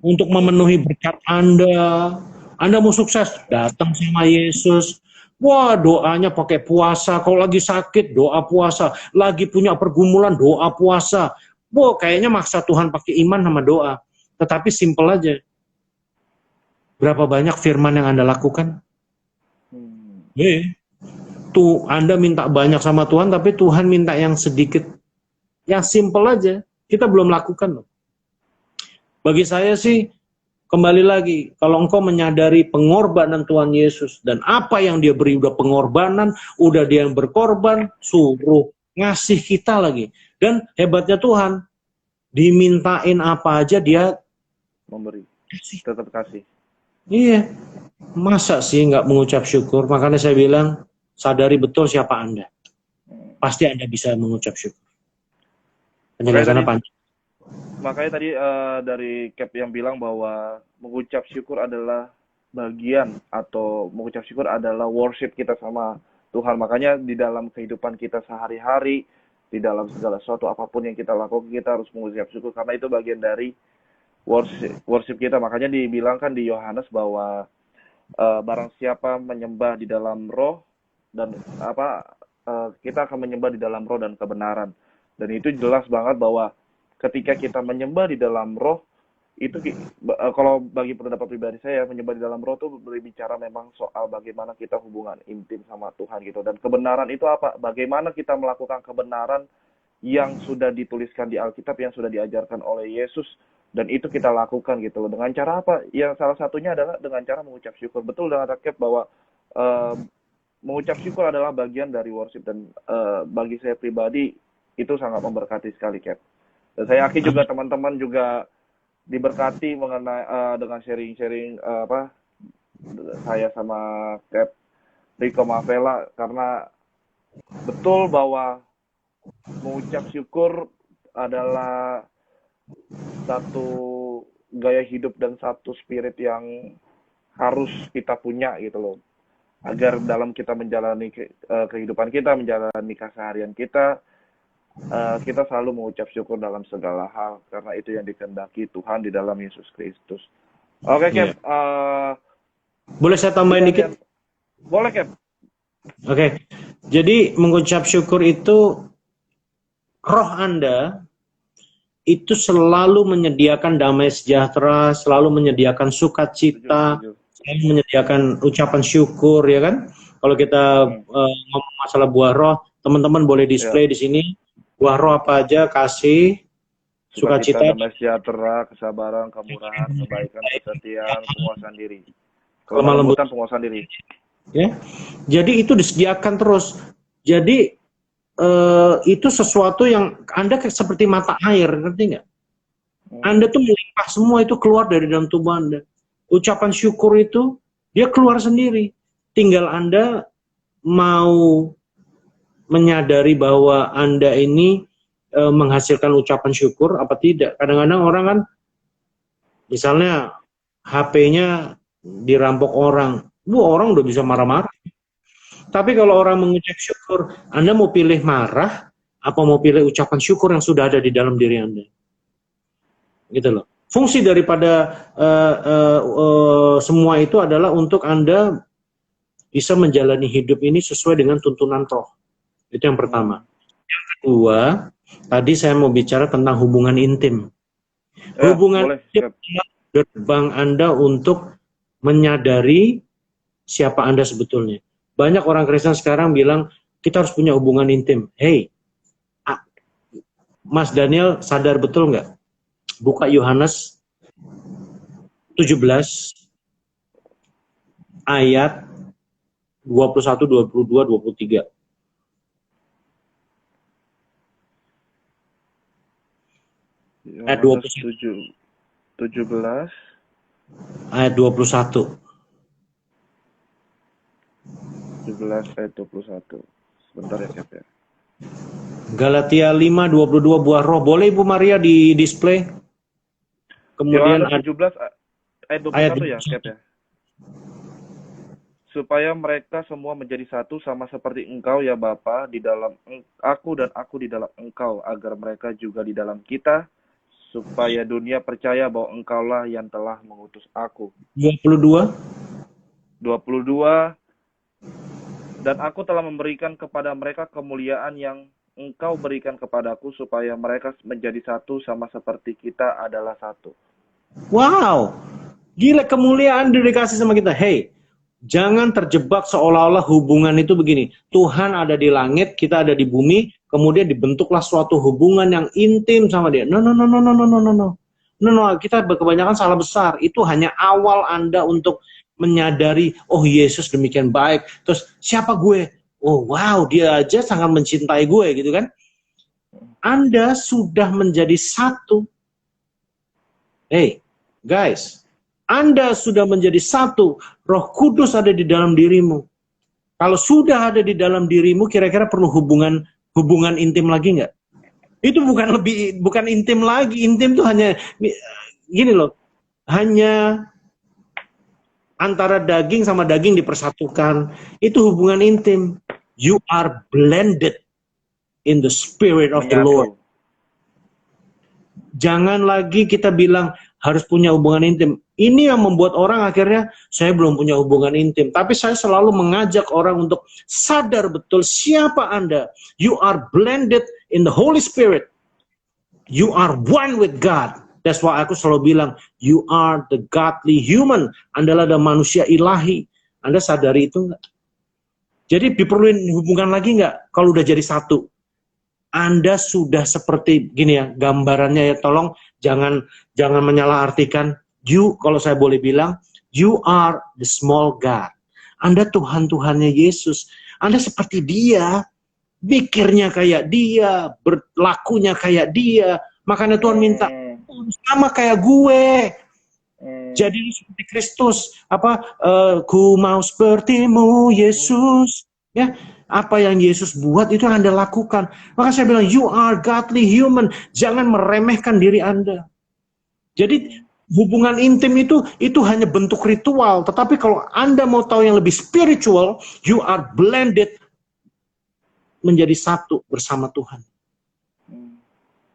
Untuk memenuhi berkat Anda mau sukses, datang sama Yesus. Wah, doanya pakai puasa. Kalau lagi sakit, doa puasa. Lagi punya pergumulan, doa puasa. Wah, kayaknya maksa Tuhan pakai iman sama doa. Tetapi simple aja. Berapa banyak firman yang Anda lakukan? Tuh, Anda minta banyak sama Tuhan, tapi Tuhan minta yang sedikit. Yang simple aja. Kita belum lakukan loh. Bagi saya sih, kembali lagi, kalau engkau menyadari pengorbanan Tuhan Yesus, dan apa yang dia beri, udah pengorbanan, udah dia yang berkorban, suruh ngasih kita lagi. Dan hebatnya Tuhan, dimintain apa aja dia Memberi. Tetap kasih. Iya, masa sih nggak mengucap syukur? Makanya saya bilang, sadari betul siapa Anda. Pasti Anda bisa mengucap syukur. Penjelasannya panjang. Makanya tadi dari Cap yang bilang bahwa mengucap syukur adalah bagian atau mengucap syukur adalah worship kita sama Tuhan. Makanya di dalam kehidupan kita sehari-hari, di dalam segala sesuatu apapun yang kita lakukan, kita harus mengucap syukur karena itu bagian dari worship kita. Makanya dibilangkan di Yohanes bahwa barang siapa menyembah di dalam roh dan kita akan menyembah di dalam roh dan kebenaran. Dan itu jelas banget bahwa ketika kita menyembah di dalam roh itu kalau bagi pendapat pribadi saya menyembah di dalam roh itu berbicara memang soal bagaimana kita hubungan intim sama Tuhan gitu. Dan kebenaran itu apa? Bagaimana kita melakukan kebenaran yang sudah dituliskan di Alkitab, yang sudah diajarkan oleh Yesus, dan itu kita lakukan gitu loh. Dengan cara apa? Yang salah satunya adalah dengan cara mengucap syukur. Betul dengan Cap bahwa mengucap syukur adalah bagian dari worship, dan bagi saya pribadi itu sangat memberkati sekali, Cap. Dan saya yakin juga teman-teman juga diberkati mengenai dengan sharing-sharing saya sama Cap Rico Mavela, karena betul bahwa mengucap syukur adalah satu gaya hidup dan satu spirit yang harus kita punya gitu loh, agar dalam kita menjalani kehidupan kita, menjalani keseharian kita, kita selalu mengucap syukur dalam segala hal, karena itu yang dikehendaki Tuhan di dalam Yesus Kristus. Oke, Cap. Boleh saya tambahin dikit? Boleh, Cap. Oke. Jadi mengucap syukur itu, roh Anda itu selalu menyediakan damai sejahtera, selalu menyediakan sukacita, selalu menyediakan ucapan syukur, ya kan? Kalau kita ngomong masalah buah roh, teman-teman boleh display di sini. Buah roh apa aja? Kasih, sukacita, damai sejahtera, kesabaran, kemurahan, kebaikan, kesetiaan, penguasaan diri. Kelemah lembutan, penguasaan diri. Ya. Jadi itu disediakan terus. Jadi itu sesuatu yang Anda seperti mata air, ngerti nggak? Anda tuh melimpah, semua itu keluar dari dalam tubuh Anda. Ucapan syukur itu dia keluar sendiri. Tinggal Anda mau menyadari bahwa Anda ini menghasilkan ucapan syukur apa tidak. Kadang-kadang orang kan, misalnya HP-nya dirampok orang, orang udah bisa marah-marah. Tapi kalau orang mengucap syukur, Anda mau pilih marah, apa mau pilih ucapan syukur yang sudah ada di dalam diri Anda? Gitu loh. Fungsi daripada semua itu adalah untuk Anda bisa menjalani hidup ini sesuai dengan tuntunan roh. Itu yang pertama. Yang kedua, tadi saya mau bicara tentang hubungan intim. Hubungan intim adalah gerbang Anda untuk menyadari siapa Anda sebetulnya. Banyak orang Kristen sekarang bilang, kita harus punya hubungan intim. Hey, Mas Daniel sadar betul nggak? Buka Yohanes 17 ayat 21, 22, 23. Ayat 17 ayat 21. 17 ayat 21. Sebentar ya, Cap ya. Galatia 5:22 buah roh. Boleh Ibu Maria di display? Kemudian Yohanes 17 ayat 21 ya, Cap ya. Supaya mereka semua menjadi satu sama seperti Engkau ya Bapa, di dalam aku dan aku di dalam Engkau, agar mereka juga di dalam kita, supaya dunia percaya bahwa Engkaulah yang telah mengutus aku. 22. Dan aku telah memberikan kepada mereka kemuliaan yang Engkau berikan kepadaku, supaya mereka menjadi satu sama seperti kita adalah satu. Wow, gila, kemuliaan dikasih sama kita. Hey, jangan terjebak seolah-olah hubungan itu begini. Tuhan ada di langit, kita ada di bumi, kemudian dibentuklah suatu hubungan yang intim sama dia. No, kita kebanyakan salah besar. Itu hanya awal Anda untuk menyadari, oh Yesus demikian baik. Terus siapa gue? Oh wow, dia aja sangat mencintai gue, gitu kan? Anda sudah menjadi satu. Hey, guys, Anda sudah menjadi satu. Roh Kudus ada di dalam dirimu. Kalau sudah ada di dalam dirimu, kira-kira perlu hubungan intim lagi nggak? Itu bukan intim lagi. Intim tuh hanya gini loh, hanya antara daging sama daging dipersatukan. Itu hubungan intim. You are blended in the spirit of the Lord. Jangan lagi kita bilang harus punya hubungan intim. Ini yang membuat orang akhirnya, saya belum punya hubungan intim. Tapi saya selalu mengajak orang untuk sadar betul siapa Anda. You are blended in the Holy Spirit. You are one with God. That's why aku selalu bilang, you are the godly human. Anda adalah manusia ilahi. Anda sadari itu enggak? Jadi diperluin hubungan lagi enggak? Kalau udah jadi satu. Anda sudah seperti, gini ya, gambarannya ya, tolong jangan menyalahartikan. You, kalau saya boleh bilang, you are the small God. Anda Tuhan-Tuhannya Yesus. Anda seperti dia, pikirnya kayak dia, berlakunya kayak dia. Makanya Tuhan minta, sama kayak gue. Jadi seperti Kristus. Ku mau sepertimu Yesus. Ya, apa yang Yesus buat itu yang Anda lakukan. Maka saya bilang, you are godly human. Jangan meremehkan diri Anda. Jadi hubungan intim itu hanya bentuk ritual. Tetapi kalau Anda mau tahu yang lebih spiritual, you are blended menjadi satu bersama Tuhan.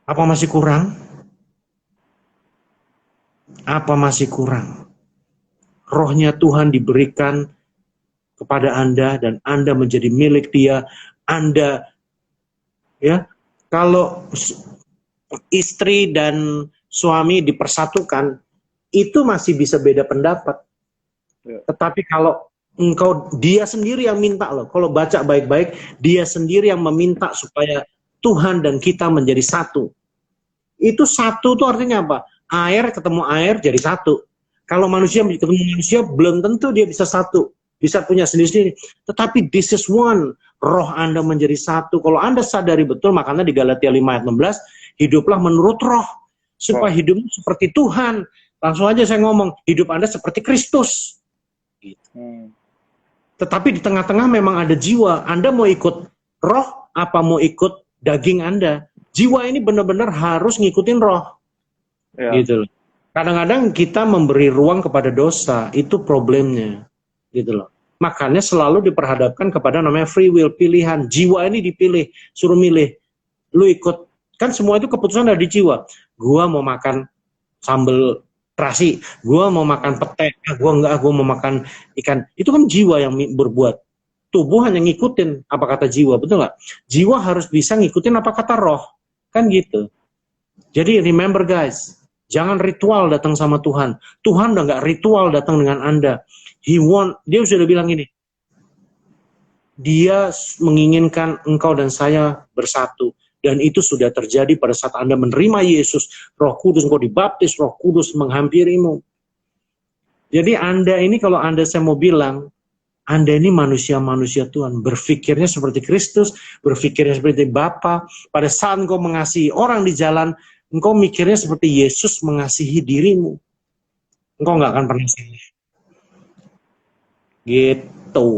Apa masih kurang? Apa masih kurang? Rohnya Tuhan diberikan kepada Anda dan Anda menjadi milik Dia. Anda, ya, kalau istri dan suami dipersatukan, itu masih bisa beda pendapat. Tetapi kalau dia sendiri yang minta loh, kalau baca baik-baik, dia sendiri yang meminta supaya Tuhan dan kita menjadi satu. Itu satu tuh artinya apa? Air ketemu air jadi satu. Kalau manusia ketemu manusia, belum tentu dia bisa satu. Bisa punya sendiri-sendiri. Tetapi this is one. Roh Anda menjadi satu. Kalau Anda sadari betul, makanya di Galatia 5 ayat 16, hiduplah menurut roh. Supaya hidupmu seperti Tuhan. Langsung aja saya ngomong, hidup Anda seperti Kristus. Gitu. Tetapi di tengah-tengah memang ada jiwa. Anda mau ikut roh, apa mau ikut daging Anda? Jiwa ini benar-benar harus ngikutin roh. Gitu loh. Kadang-kadang kita memberi ruang kepada dosa, itu problemnya. Gitu loh. Makanya selalu diperhadapkan kepada namanya free will, pilihan. Jiwa ini dipilih, suruh milih. Lu ikut, kan semua itu keputusan dari jiwa. Gua mau makan sambal terasi, gua mau makan pete, gua enggak, gua mau makan ikan. Itu kan jiwa yang berbuat. Tubuh hanya ngikutin apa kata jiwa, betul nggak? Jiwa harus bisa ngikutin apa kata roh. Kan gitu. Jadi remember guys, jangan ritual datang sama Tuhan. Tuhan udah nggak ritual datang dengan Anda. Dia sudah bilang gini, dia menginginkan engkau dan saya bersatu. Dan itu sudah terjadi pada saat Anda menerima Yesus. Roh Kudus, engkau dibaptis, Roh Kudus menghampirimu. Jadi Anda ini, kalau Anda, saya mau bilang, Anda ini manusia-manusia Tuhan. Berpikirnya seperti Kristus, berpikirnya seperti Bapa. Pada saat engkau mengasihi orang di jalan, engkau mikirnya seperti Yesus mengasihi dirimu. Engkau nggak akan pernah salah. Gitu.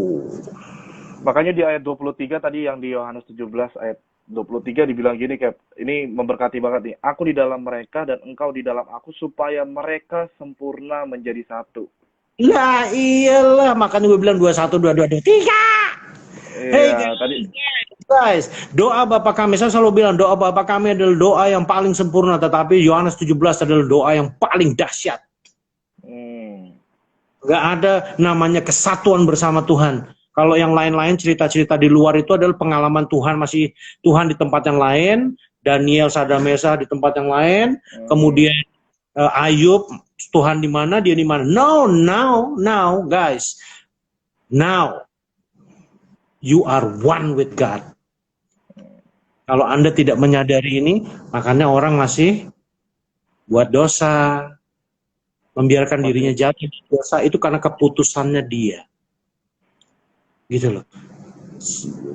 Makanya di ayat 23 tadi yang di Yohanes 17 ayat 23 dibilang gini, Cap. Ini memberkati banget nih. Aku di dalam mereka dan engkau di dalam aku supaya mereka sempurna menjadi satu. Ya iyalah, makanya gue bilang 21, 22, 23. Hey guys, doa Bapa kami, saya selalu bilang doa Bapa kami adalah doa yang paling sempurna, tetapi Yohanes 17 adalah doa yang paling dahsyat. Gak ada namanya kesatuan bersama Tuhan. Kalau yang lain-lain cerita-cerita di luar itu adalah pengalaman Tuhan, masih Tuhan di tempat yang lain, Daniel, Sadamesa di tempat yang lain, kemudian Ayub, Tuhan di mana, dia di mana. No, now guys. Now you are one with God. Kalau Anda tidak menyadari ini, makanya orang masih buat dosa, membiarkan dirinya jatuh dosa, itu karena keputusannya dia. Gitu loh.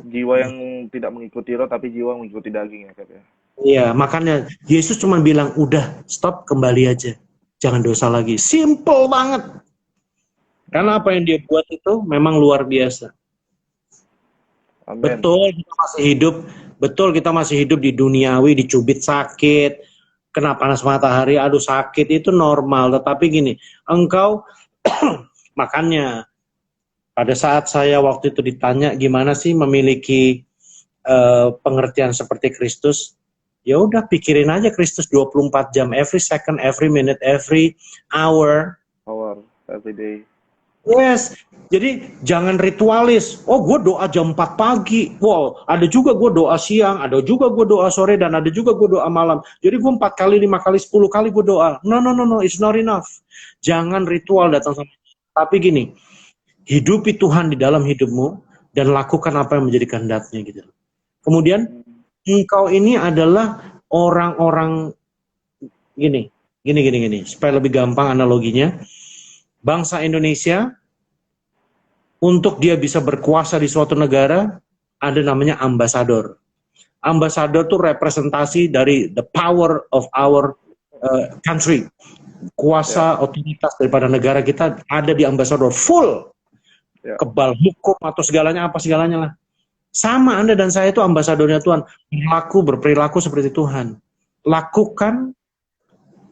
Jiwa yang tidak mengikuti roh, tapi jiwa yang mengikuti daging ya, Kak, ya. Iya, makanya Yesus cuma bilang, udah stop, kembali aja. Jangan dosa lagi. Simple banget. Karena apa yang dia buat itu memang luar biasa. Amen. Betul kita masih hidup di duniawi, dicubit sakit, kena panas matahari, aduh sakit, itu normal. Tetapi gini, engkau makanya pada saat saya waktu itu ditanya gimana sih memiliki pengertian seperti Kristus, ya udah pikirin aja Kristus 24 jam, every second, every minute, every hour, every day. Yes, jadi jangan ritualis. Oh, gue doa jam 4 pagi. Wow, ada juga gue doa siang, ada juga gue doa sore, dan ada juga gue doa malam. Jadi gue 4 kali, 5 kali, 10 kali gue doa. No, it's not enough. Jangan ritual datang sama. Tapi gini, hidupi Tuhan di dalam hidupmu dan lakukan apa yang menjadi kehendaknya gitu. Kemudian engkau ini adalah orang-orang gini, gini, supaya lebih gampang analoginya. Bangsa Indonesia, untuk dia bisa berkuasa di suatu negara, ada namanya ambasador. Ambasador itu representasi dari the power of our country. Kuasa, otoritas daripada negara kita ada di ambasador full. Kebal hukum atau segalanya, apa segalanya lah. Sama Anda dan saya itu ambasadornya Tuhan. Berperilaku seperti Tuhan. Lakukan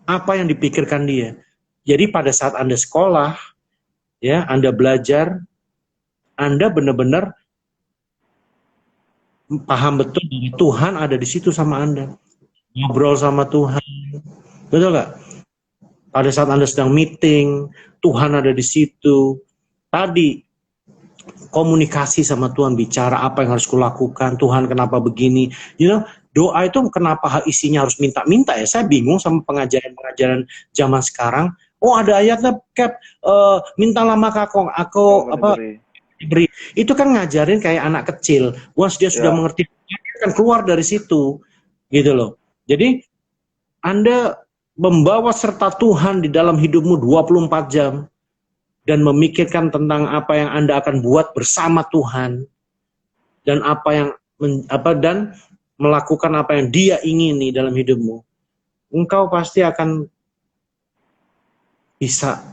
apa yang dipikirkan dia. Jadi pada saat Anda sekolah, ya, Anda belajar, Anda benar-benar paham betul bahwa Tuhan ada di situ sama Anda. Ngobrol sama Tuhan. Betul nggak? Pada saat Anda sedang meeting, Tuhan ada di situ. Tadi, komunikasi sama Tuhan, bicara apa yang harus kulakukan, Tuhan kenapa begini. You know, doa itu kenapa isinya harus minta-minta ya? Saya bingung sama pengajaran-pengajaran zaman sekarang. Oh, ada ayatnya, Cap, mintalah maka aku diberi. Itu kan ngajarin kayak anak kecil. Once dia sudah mengerti, dia akan keluar dari situ. Gitu loh. Jadi, Anda membawa serta Tuhan di dalam hidupmu 24 jam dan memikirkan tentang apa yang Anda akan buat bersama Tuhan dan dan melakukan apa yang Dia ingini dalam hidupmu. Engkau pasti akan bisa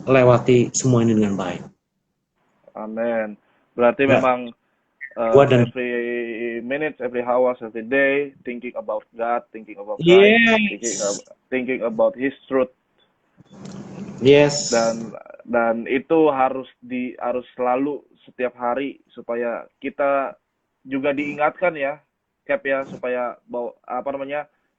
lewati semua ini dengan baik. Amin. Berarti memang every minute, every hours, every day, thinking about God, thinking about Christ, thinking about His truth. Yes. Dan itu harus selalu setiap hari supaya kita juga diingatkan ya, Cap ya, supaya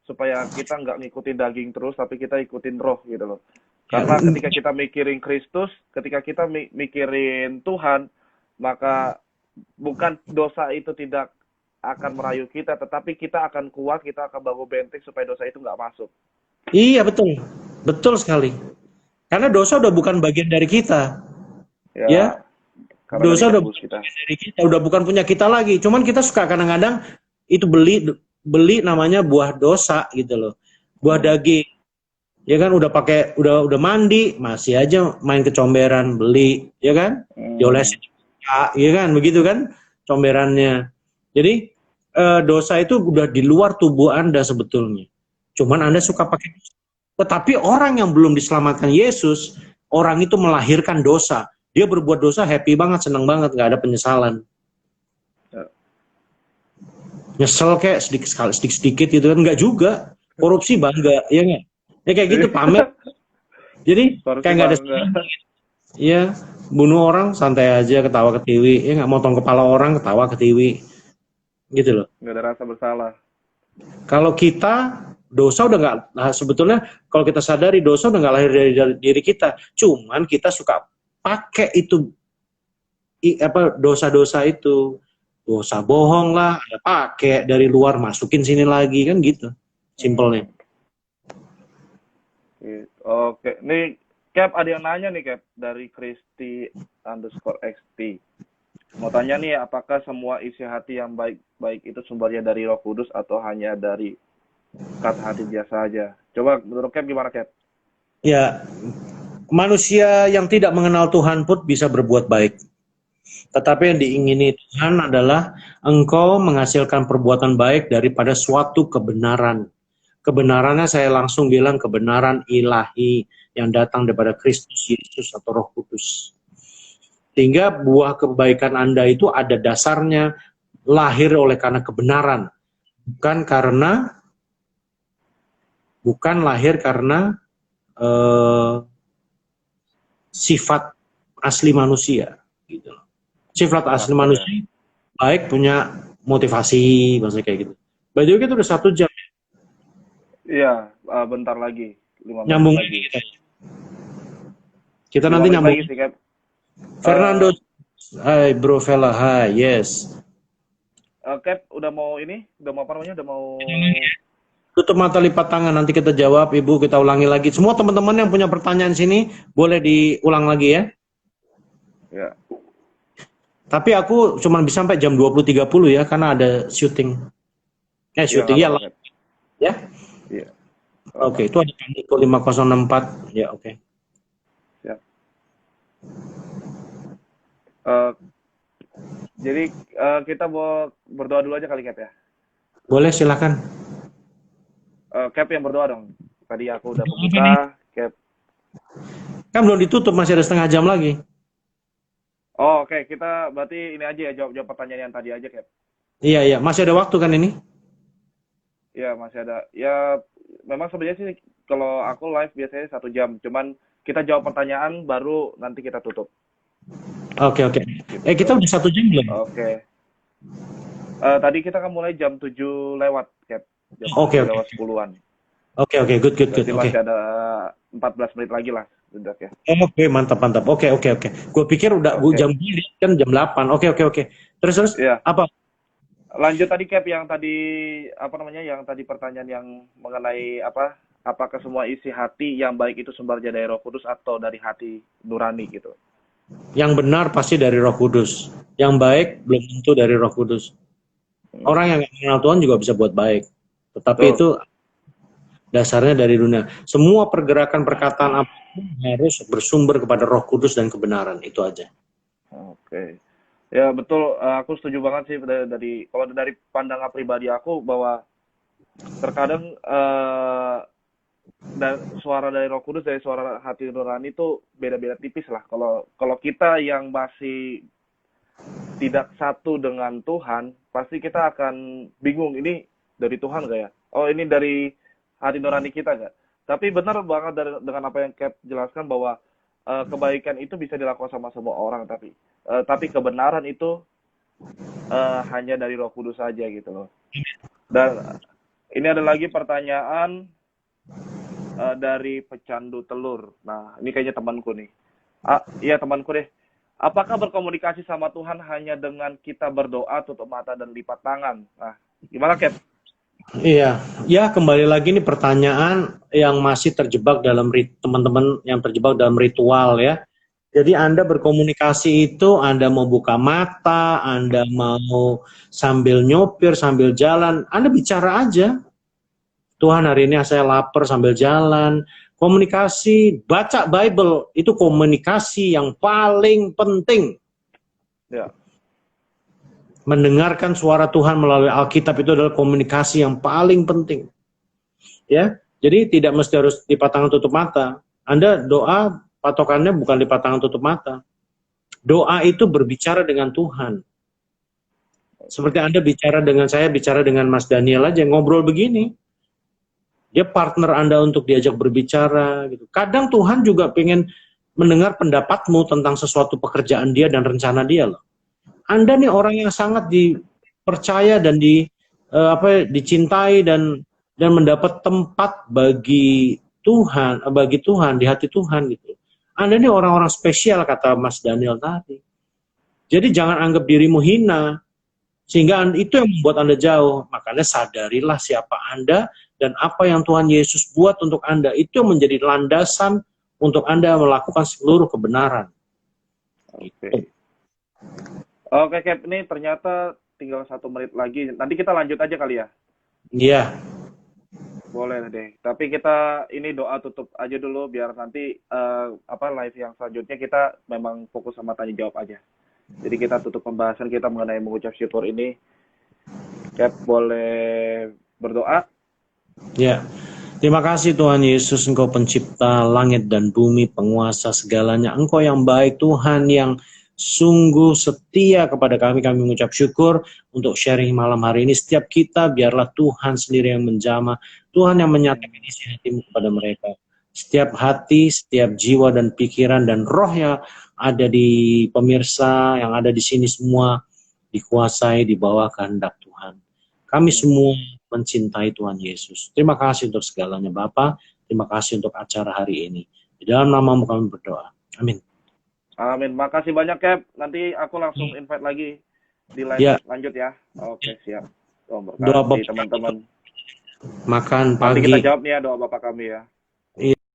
supaya kita nggak ngikutin daging terus, tapi kita ikutin roh gitu loh. Karena ketika kita mikirin Kristus, ketika kita mikirin Tuhan, maka bukan dosa itu tidak akan merayu kita, tetapi kita akan kuat, kita akan bangun benteng supaya dosa itu nggak masuk. Iya, betul. Betul sekali. Karena dosa udah bukan bagian dari kita. Ya. Dosa udah bukan dari kita, udah bukan punya kita lagi. Cuman kita suka kadang-kadang itu beli namanya buah dosa gitu loh. Buah daging. Ya kan udah mandi, masih aja main kecomberan, beli, ya kan? Diolesin. Ya kan, begitu kan comberannya. Jadi dosa itu udah di luar tubuh Anda sebetulnya. Cuman Anda suka pakai. Tetapi orang yang belum diselamatkan Yesus, orang itu melahirkan dosa. Dia berbuat dosa happy banget, senang banget, nggak ada penyesalan. Nyesel kayak sedikit gitu kan, nggak juga. Korupsi bangga, ya nggak? Ya kayak gitu pamer. Jadi kayak nggak ada ya, bunuh orang santai aja, ketawa ketiwi, ya nggak, motong kepala orang ketawa ketiwi, gitu loh. Nggak ada rasa bersalah. Kalau kita dosa udah nggak, sebetulnya kalau kita sadari dosa udah nggak lahir dari diri kita, cuman kita suka pakai itu dosa-dosa itu, dosa bohong lah, pakai dari luar masukin sini lagi kan gitu, simpelnya. Oke, nih Cap ada yang nanya nih Cap dari Kristi_XT. Mau tanya nih, apakah semua isi hati yang baik itu sumbernya dari Roh Kudus atau hanya dari kata hati biasa aja? Coba menurut Cap gimana Cap? Ya, manusia yang tidak mengenal Tuhan pun bisa berbuat baik. Tetapi yang diingini Tuhan adalah engkau menghasilkan perbuatan baik daripada suatu kebenaran. Kebenarannya saya langsung bilang kebenaran ilahi yang datang daripada Kristus Yesus atau Roh Kudus. Sehingga buah kebaikan Anda itu ada dasarnya lahir oleh karena kebenaran. Bukan lahir karena sifat asli manusia. Gitu. Sifat asli manusia baik, punya motivasi, maksudnya kayak gitu. By the way, itu udah 1 jam. Iya, bentar lagi. 5 menit nyambung lagi. Kita nanti nyambung. Lagi sih, Cap. Fernando, hai bro Vela, hai, yes. Cap, udah mau apa namanya? Udah mau tutup mata, lipat tangan, nanti kita jawab, Ibu, kita ulangi lagi. Semua teman-teman yang punya pertanyaan sini boleh diulang lagi ya. Ya. Tapi aku cuma bisa sampai jam 20.30 ya, karena ada syuting. Syuting ya. Ya. Iya. Oke, itu ada Kaniko 5064. Ya, oke. Siap. Jadi kita mau berdoa dulu aja kali Cap ya. Boleh, silakan. Cap yang berdoa dong. Tadi aku udah pembuka, Cap. Kan belum ditutup, masih ada setengah jam lagi. Oh, oke. Kita berarti ini aja ya, jawab pertanyaan yang tadi aja, Cap. Iya, masih ada waktu kan ini? Ya, masih ada. Ya, memang sebenarnya sih kalau aku live biasanya 1 jam. Cuman kita jawab pertanyaan baru nanti kita tutup. Oke. Gitu. Kita udah 1 jam belum? Oke. Tadi kita kan mulai jam 7 lewat, Cap. Jam Oke. 7 lewat 10-an. Oke, good. Berarti Oke. masih ada 14 menit lagi lah, udah ya. Oke, mantap. Oke. Gue pikir udah jam kan jam 8. Oke. Terus Iya. apa? Lanjut tadi Cap yang tadi apa namanya? Yang tadi pertanyaan yang mengenai apa? Apakah semua isi hati yang baik itu sumbernya dari Roh Kudus atau dari hati nurani gitu? Yang benar pasti dari Roh Kudus. Yang baik belum tentu dari Roh Kudus. Orang yang nggak kenal Tuhan juga bisa buat baik. Tetapi Betul. itu dasarnya dari dunia. Semua pergerakan perkataan apapun harus bersumber kepada Roh Kudus dan kebenaran. Itu aja. Oke. Ya betul, aku setuju banget sih dari kalau dari pandangan pribadi aku bahwa terkadang dan suara dari Roh Kudus dari suara hati nurani itu beda-beda tipis lah. Kalau kita yang masih tidak satu dengan Tuhan, pasti kita akan bingung ini dari Tuhan gak ya? Oh ini dari hati nurani kita gak? Tapi benar banget dengan apa yang Cap jelaskan bahwa kebaikan itu bisa dilakukan sama semua orang, tapi kebenaran itu hanya dari Roh Kudus saja gitu loh. Dan ini ada lagi pertanyaan dari pecandu telur. Nah, ini kayaknya temanku nih. Iya temanku deh. Apakah berkomunikasi sama Tuhan hanya dengan kita berdoa, tutup mata dan lipat tangan? Nah, gimana Cap? Iya, ya kembali lagi nih pertanyaan yang masih terjebak dalam teman-teman yang terjebak dalam ritual ya. Jadi Anda berkomunikasi itu Anda mau buka mata, Anda mau sambil nyopir, sambil jalan, Anda bicara aja. Tuhan hari ini saya lapar sambil jalan. Komunikasi, baca Bible, itu komunikasi yang paling penting. Ya. Mendengarkan suara Tuhan melalui Alkitab itu adalah komunikasi yang paling penting. Ya, jadi tidak mesti harus lipat tangan tutup mata. Anda doa patokannya bukan lipat tangan tutup mata. Doa itu berbicara dengan Tuhan. Seperti Anda bicara dengan saya, bicara dengan Mas Daniel aja, ngobrol begini. Dia partner Anda untuk diajak berbicara gitu. Kadang Tuhan juga pengen mendengar pendapatmu tentang sesuatu pekerjaan dia dan rencana dia loh. Anda nih orang yang sangat dipercaya dan dicintai dan mendapat tempat bagi Tuhan di hati Tuhan gitu. Anda nih orang-orang spesial kata Mas Daniel tadi. Jadi jangan anggap dirimu hina sehingga itu yang membuat Anda jauh. Makanya sadarilah siapa Anda dan apa yang Tuhan Yesus buat untuk Anda. Itu yang menjadi landasan untuk Anda melakukan seluruh kebenaran. Oke, Cap, ini ternyata tinggal 1 menit lagi. Nanti kita lanjut aja kali ya? Iya. Boleh deh. Tapi kita ini doa tutup aja dulu biar nanti live yang selanjutnya kita memang fokus sama tanya jawab aja. Jadi kita tutup pembahasan kita mengenai mengucap syukur ini. Cap boleh berdoa? Ya. Terima kasih Tuhan Yesus, Engkau pencipta langit dan bumi, penguasa segalanya. Engkau yang baik, Tuhan yang sungguh setia kepada kami. Kami mengucap syukur untuk sharing malam hari ini. Setiap kita biarlah Tuhan sendiri yang menjamah, Tuhan yang menyatakan isi hatimu kepada mereka. Setiap hati, setiap jiwa dan pikiran dan roh yang ada di pemirsa, yang ada di sini semua dikuasai di bawah kehendak Tuhan. Kami semua mencintai Tuhan Yesus. Terima kasih untuk segalanya Bapa. Terima kasih untuk acara hari ini. Di dalam nama-Mu kami berdoa. Amin. Amin. Makasih banyak, Cap. Nanti aku langsung invite lagi di live lanjut ya. Oke, siap. Doa berkati teman-teman. Makan pagi. Nanti kita jawab nih ya doa Bapak kami ya.